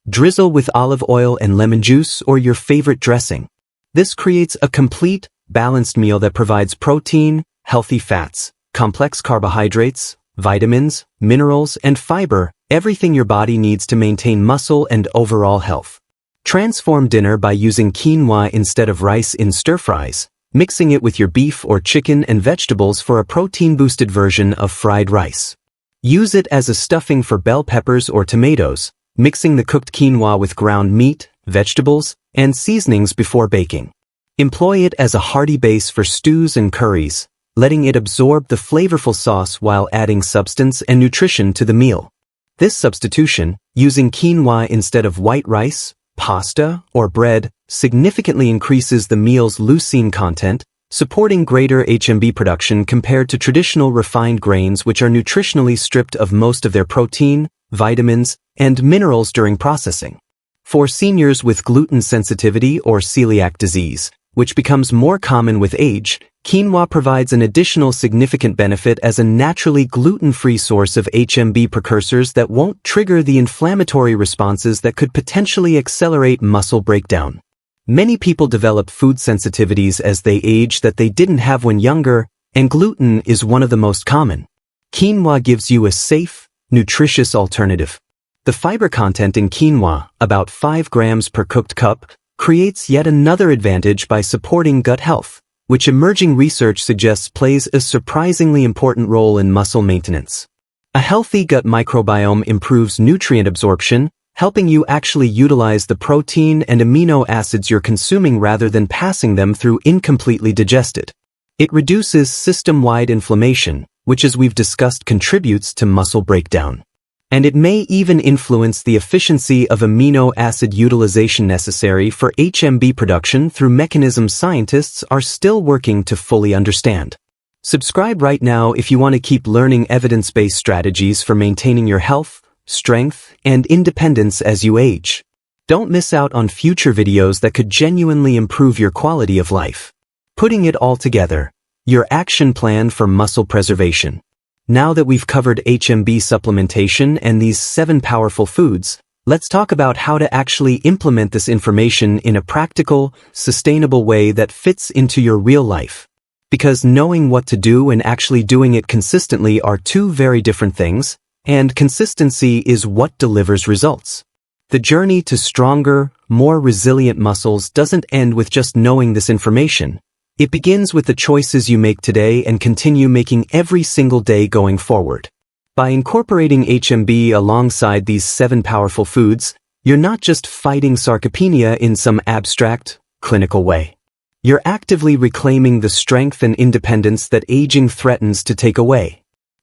Drizzle with olive oil and lemon juice or your favorite dressing. This creates a complete, balanced meal that provides protein, healthy fats, complex carbohydrates, vitamins, minerals, and fiber, everything your body needs to maintain muscle and overall health. Transform dinner by using quinoa instead of rice in stir-fries, mixing it with your beef or chicken and vegetables for a protein-boosted version of fried rice. Use it as a stuffing for bell peppers or tomatoes, mixing the cooked quinoa with ground meat, vegetables, and seasonings before baking. Employ it as a hearty base for stews and curries, letting it absorb the flavorful sauce while adding substance and nutrition to the meal. This substitution, using quinoa instead of white rice, pasta, or bread, significantly increases the meal's leucine content, supporting greater HMB production compared to traditional refined grains which are nutritionally stripped of most of their protein, vitamins, and minerals during processing. For seniors with gluten sensitivity or celiac disease, which becomes more common with age, quinoa provides an additional significant benefit as a naturally gluten-free source of HMB precursors that won't trigger the inflammatory responses that could potentially accelerate muscle breakdown. Many people develop food sensitivities as they age that they didn't have when younger, and gluten is one of the most common. Quinoa gives you a safe, nutritious alternative. The fiber content in quinoa, about 5 grams per cooked cup, creates yet another advantage by supporting gut health, which emerging research suggests plays a surprisingly important role in muscle maintenance. A healthy gut microbiome improves nutrient absorption, helping you actually utilize the protein and amino acids you're consuming rather than passing them through incompletely digested. It reduces system-wide inflammation, which as we've discussed contributes to muscle breakdown. And it may even influence the efficiency of amino acid utilization necessary for HMB production through mechanisms scientists are still working to fully understand. Subscribe right now if you want to keep learning evidence-based strategies for maintaining your health, strength, and independence as you age. Don't miss out on future videos that could genuinely improve your quality of life. Putting it all together, your action plan for muscle preservation. Now that we've covered HMB supplementation and these 7 powerful foods, let's talk about how to actually implement this information in a practical, sustainable way that fits into your real life. Because knowing what to do and actually doing it consistently are two very different things, and consistency is what delivers results. The journey to stronger, more resilient muscles doesn't end with just knowing this information. It begins with the choices you make today and continue making every single day going forward. By incorporating HMB alongside these 7 powerful foods, you're not just fighting sarcopenia in some abstract, clinical way. You're actively reclaiming the strength and independence that aging threatens to take away.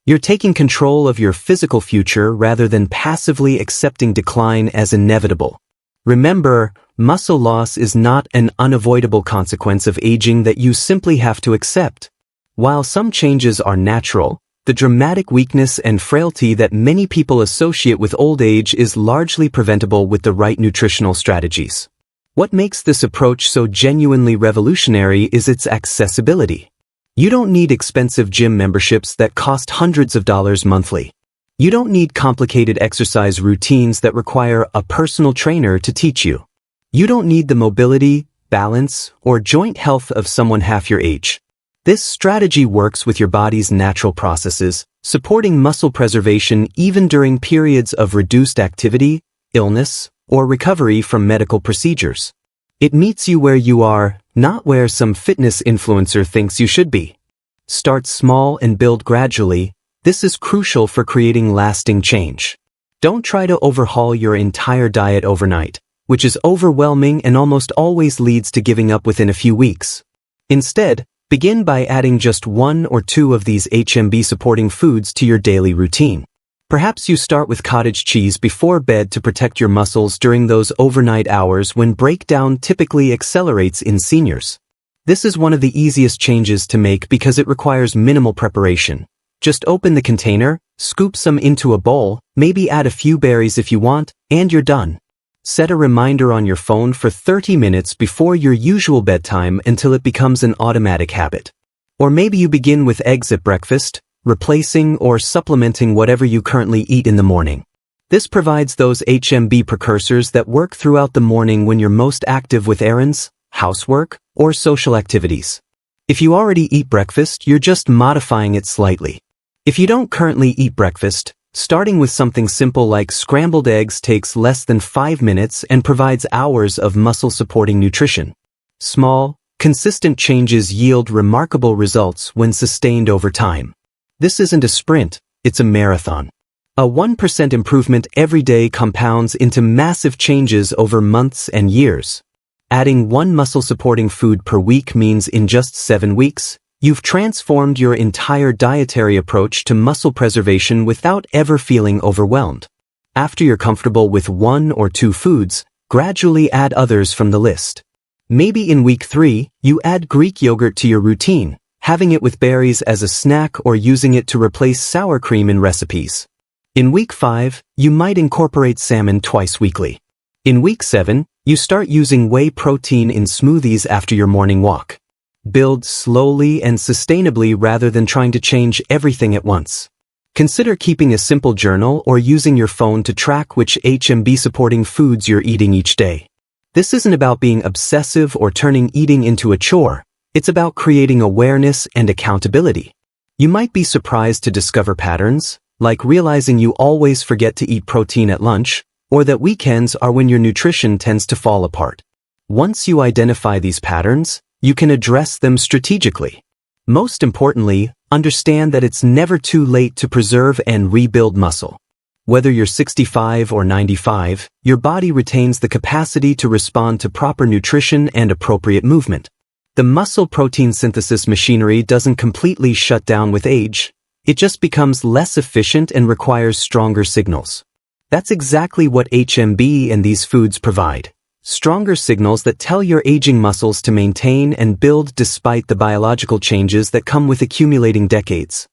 You're taking control of your physical future rather than passively accepting decline as inevitable. Remember, muscle loss is not an unavoidable consequence of aging that you simply have to accept. While some changes are natural, the dramatic weakness and frailty that many people associate with old age is largely preventable with the right nutritional strategies. What makes this approach so genuinely revolutionary is its accessibility. You don't need expensive gym memberships that cost hundreds of dollars monthly. You don't need complicated exercise routines that require a personal trainer to teach you. You don't need the mobility, balance, or joint health of someone half your age. This strategy works with your body's natural processes, supporting muscle preservation even during periods of reduced activity, illness, or recovery from medical procedures. It meets you where you are, not where some fitness influencer thinks you should be. Start small and build gradually. This is crucial for creating lasting change. Don't try to overhaul your entire diet overnight, which is overwhelming and almost always leads to giving up within a few weeks. Instead, begin by adding just 1 or 2 of these HMB supporting foods to your daily routine. Perhaps you start with cottage cheese before bed to protect your muscles during those overnight hours when breakdown typically accelerates in seniors. This is one of the easiest changes to make because it requires minimal preparation. Just open the container, scoop some into a bowl, maybe add a few berries if you want, and you're done. Set a reminder on your phone for 30 minutes before your usual bedtime until it becomes an automatic habit. Or maybe you begin with eggs at breakfast, replacing or supplementing whatever you currently eat in the morning. This provides those HMB precursors that work throughout the morning when you're most active with errands, housework, or social activities. If you already eat breakfast, you're just modifying it slightly. If you don't currently eat breakfast, starting with something simple like scrambled eggs takes less than 5 minutes and provides hours of muscle-supporting nutrition. Small, consistent changes yield remarkable results when sustained over time. This isn't a sprint, it's a marathon. A 1% improvement every day compounds into massive changes over months and years. Adding 1 muscle-supporting food per week means in just 7 weeks, you've transformed your entire dietary approach to muscle preservation without ever feeling overwhelmed. After you're comfortable with 1 or 2 foods, gradually add others from the list. Maybe in week 3, you add Greek yogurt to your routine, having it with berries as a snack or using it to replace sour cream in recipes. In week 5, you might incorporate salmon twice weekly. In week 7, you start using whey protein in smoothies after your morning walk. Build slowly and sustainably rather than trying to change everything at once. Consider keeping a simple journal or using your phone to track which HMB supporting foods you're eating each day. This isn't about being obsessive or turning eating into a chore. It's about creating awareness and accountability. You might be surprised to discover patterns, like realizing you always forget to eat protein at lunch, or that weekends are when your nutrition tends to fall apart. Once you identify these patterns, you can address them strategically. Most importantly, understand that it's never too late to preserve and rebuild muscle. Whether you're 65 or 95, your body retains the capacity to respond to proper nutrition and appropriate movement. The muscle protein synthesis machinery doesn't completely shut down with age. It just becomes less efficient and requires stronger signals. That's exactly what HMB and these foods provide. Stronger signals that tell your aging muscles to maintain and build despite the biological changes that come with accumulating decades.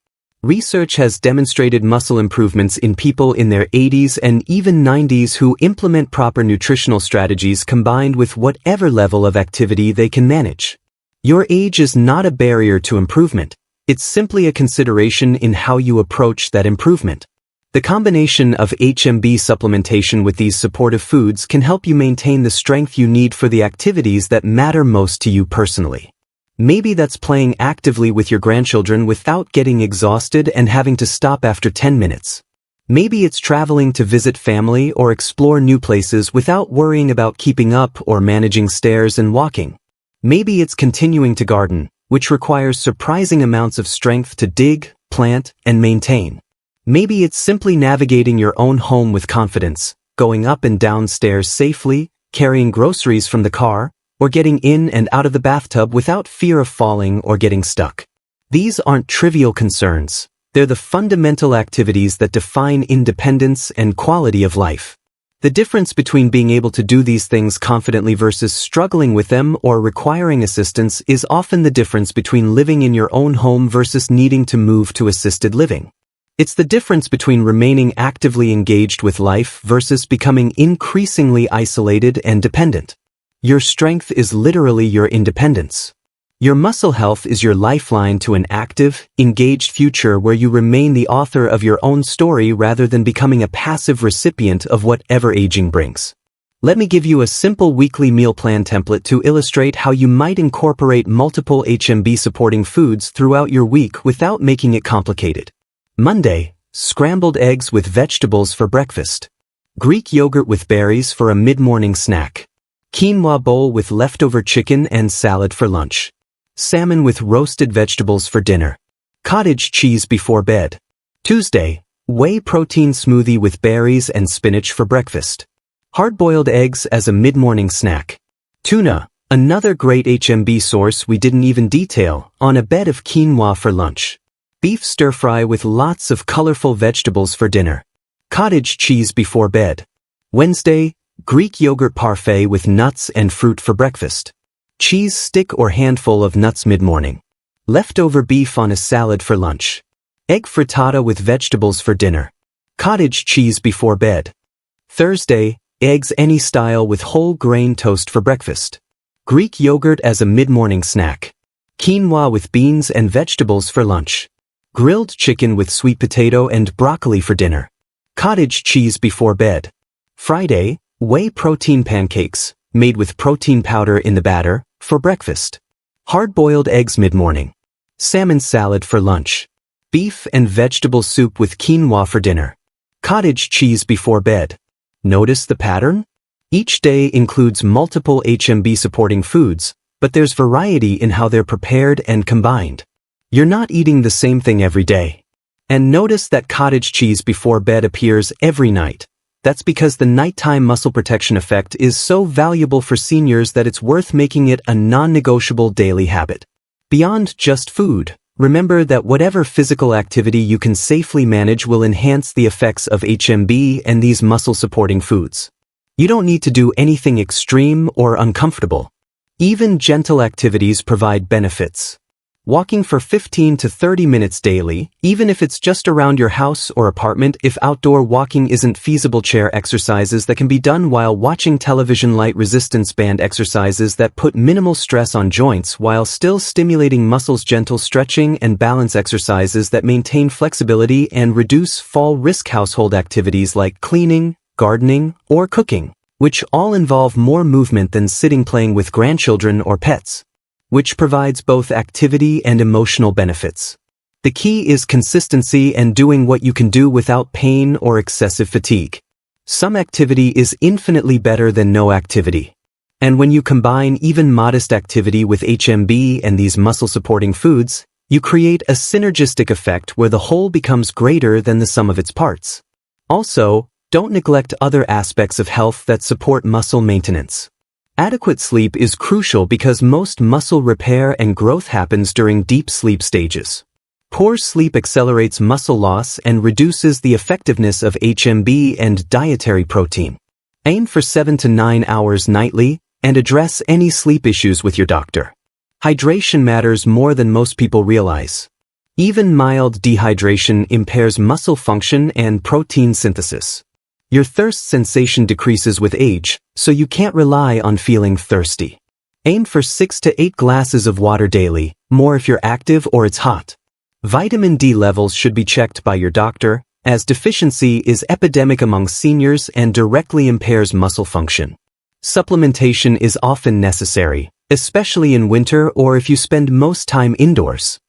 Research has demonstrated muscle improvements in people in their 80s and even 90s who implement proper nutritional strategies combined with whatever level of activity they can manage. Your age is not a barrier to improvement. It's simply a consideration in how you approach that improvement. The combination of HMB supplementation with these supportive foods can help you maintain the strength you need for the activities that matter most to you personally. Maybe that's playing actively with your grandchildren without getting exhausted and having to stop after 10 minutes. Maybe it's traveling to visit family or explore new places without worrying about keeping up or managing stairs and walking. Maybe it's continuing to garden, which requires surprising amounts of strength to dig, plant, and maintain. Maybe it's simply navigating your own home with confidence, going up and down stairs safely, carrying groceries from the car, or getting in and out of the bathtub without fear of falling or getting stuck. These aren't trivial concerns. They're the fundamental activities that define independence and quality of life. The difference between being able to do these things confidently versus struggling with them or requiring assistance is often the difference between living in your own home versus needing to move to assisted living. It's the difference between remaining actively engaged with life versus becoming increasingly isolated and dependent. Your strength is literally your independence. Your muscle health is your lifeline to an active, engaged future where you remain the author of your own story rather than becoming a passive recipient of whatever aging brings. Let me give you a simple weekly meal plan template to illustrate how you might incorporate multiple HMB supporting foods throughout your week without making it complicated. Monday, scrambled eggs with vegetables for breakfast. Greek yogurt with berries for a mid-morning snack. Quinoa bowl with leftover chicken and salad for lunch. Salmon with roasted vegetables for dinner. Cottage cheese before bed. Tuesday, whey protein smoothie with berries and spinach for breakfast. Hard-boiled eggs as a mid-morning snack. Tuna, another great HMB source we didn't even detail, on a bed of quinoa for lunch. Beef stir-fry with lots of colorful vegetables for dinner. Cottage cheese before bed. Wednesday, Greek yogurt parfait with nuts and fruit for breakfast. Cheese stick or handful of nuts mid-morning. Leftover beef on a salad for lunch. Egg frittata with vegetables for dinner. Cottage cheese before bed. Thursday, eggs any style with whole grain toast for breakfast. Greek yogurt as a mid-morning snack. Quinoa with beans and vegetables for lunch. Grilled chicken with sweet potato and broccoli for dinner. Cottage cheese before bed. Friday, whey protein pancakes, made with protein powder in the batter, for breakfast. Hard-boiled eggs mid-morning. Salmon salad for lunch. Beef and vegetable soup with quinoa for dinner. Cottage cheese before bed. Notice the pattern? Each day includes multiple HMB supporting foods, but there's variety in how they're prepared and combined. You're not eating the same thing every day. And notice that cottage cheese before bed appears every night. That's because the nighttime muscle protection effect is so valuable for seniors that it's worth making it a non-negotiable daily habit. Beyond just food, remember that whatever physical activity you can safely manage will enhance the effects of HMB and these muscle-supporting foods. You don't need to do anything extreme or uncomfortable. Even gentle activities provide benefits. Walking for 15 to 30 minutes daily, even if it's just around your house or apartment. If outdoor walking isn't feasible, chair exercises that can be done while watching television, light resistance band exercises that put minimal stress on joints while still stimulating muscles, gentle stretching and balance exercises that maintain flexibility and reduce fall risk, household activities like cleaning, gardening, or cooking, which all involve more movement than sitting playing with grandchildren or pets, which provides both activity and emotional benefits. The key is consistency and doing what you can do without pain or excessive fatigue. Some activity is infinitely better than no activity. And when you combine even modest activity with HMB and these muscle-supporting foods, you create a synergistic effect where the whole becomes greater than the sum of its parts. Also, don't neglect other aspects of health that support muscle maintenance. Adequate sleep is crucial because most muscle repair and growth happens during deep sleep stages. Poor sleep accelerates muscle loss and reduces the effectiveness of HMB and dietary protein. Aim for 7 to 9 hours nightly and address any sleep issues with your doctor. Hydration matters more than most people realize. Even mild dehydration impairs muscle function and protein synthesis. Your thirst sensation decreases with age, so you can't rely on feeling thirsty. Aim for 6 to 8 glasses of water daily, more if you're active or it's hot. Vitamin D levels should be checked by your doctor, as deficiency is epidemic among seniors and directly impairs muscle function. Supplementation is often necessary, especially in winter or if you spend most time indoors.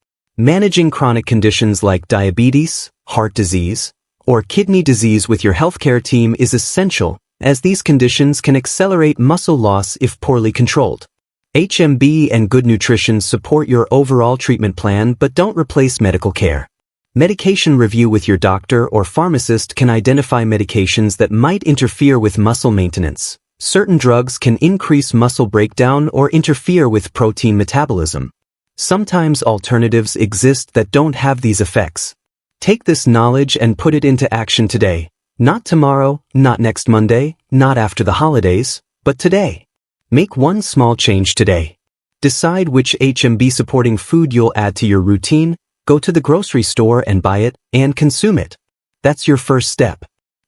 Managing chronic conditions like diabetes, heart disease, or kidney disease with your healthcare team is essential, as these conditions can accelerate muscle loss if poorly controlled. HMB and good nutrition support your overall treatment plan but don't replace medical care. Medication review with your doctor or pharmacist can identify medications that might interfere with muscle maintenance. Certain drugs can increase muscle breakdown or interfere with protein metabolism. Sometimes alternatives exist that don't have these effects. Take this knowledge and put it into action today. Not tomorrow, not next Monday, not after the holidays, but today. Make one small change today. Decide which HMB supporting food you'll add to your routine, go to the grocery store and buy it, and consume it. That's your first step.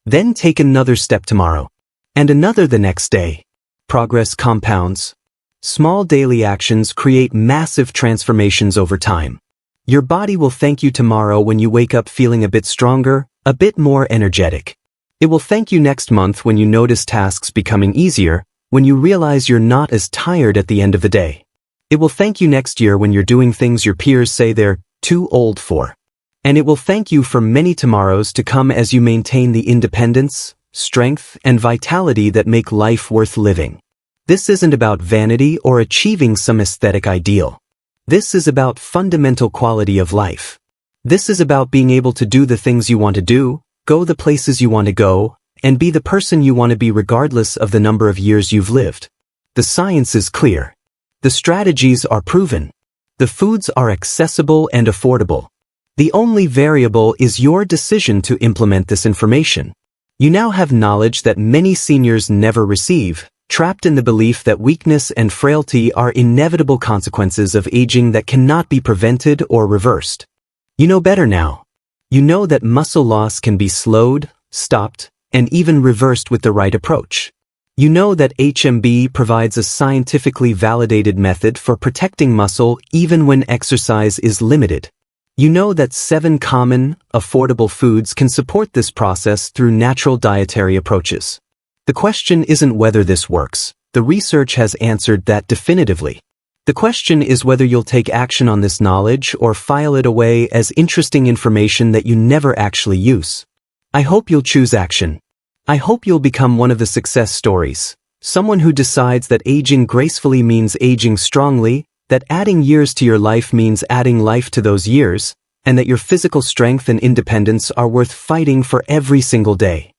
Then take another step tomorrow. And another the next day. Progress compounds. Small daily actions create massive transformations over time. Your body will thank you tomorrow when you wake up feeling a bit stronger, a bit more energetic. It will thank you next month when you notice tasks becoming easier, when you realize you're not as tired at the end of the day. It will thank you next year when you're doing things your peers say they're too old for. And it will thank you for many tomorrows to come as you maintain the independence, strength, and vitality that make life worth living. This isn't about vanity or achieving some aesthetic ideal. This is about fundamental quality of life. This is about being able to do the things you want to do, go the places you want to go, and be the person you want to be regardless of the number of years you've lived. The science is clear. The strategies are proven. The foods are accessible and affordable. The only variable is your decision to implement this information. You now have knowledge that many seniors never receive, trapped in the belief that weakness and frailty are inevitable consequences of aging that cannot be prevented or reversed. You know better now. You know that muscle loss can be slowed, stopped, and even reversed with the right approach. You know that HMB provides a scientifically validated method for protecting muscle even when exercise is limited. You know that 7 common, affordable foods can support this process through natural dietary approaches. The question isn't whether this works. The research has answered that definitively. The question is whether you'll take action on this knowledge or file it away as interesting information that you never actually use. I hope you'll choose action. I hope you'll become one of the success stories. Someone who decides that aging gracefully means aging strongly, that adding years to your life means adding life to those years, and that your physical strength and independence are worth fighting for every single day.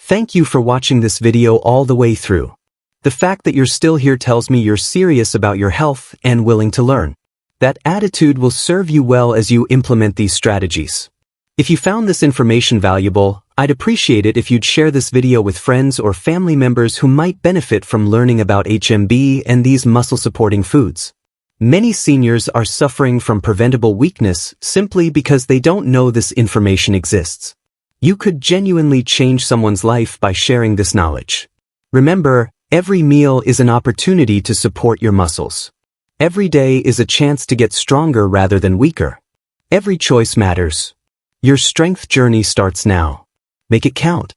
Thank you for watching this video all the way through. The fact that you're still here tells me you're serious about your health and willing to learn. That attitude will serve you well as you implement these strategies. If you found this information valuable, I'd appreciate it if you'd share this video with friends or family members who might benefit from learning about HMB and these muscle-supporting foods. Many seniors are suffering from preventable weakness simply because they don't know this information exists. You could genuinely change someone's life by sharing this knowledge. Remember, every meal is an opportunity to support your muscles. Every day is a chance to get stronger rather than weaker. Every choice matters. Your strength journey starts now. Make it count.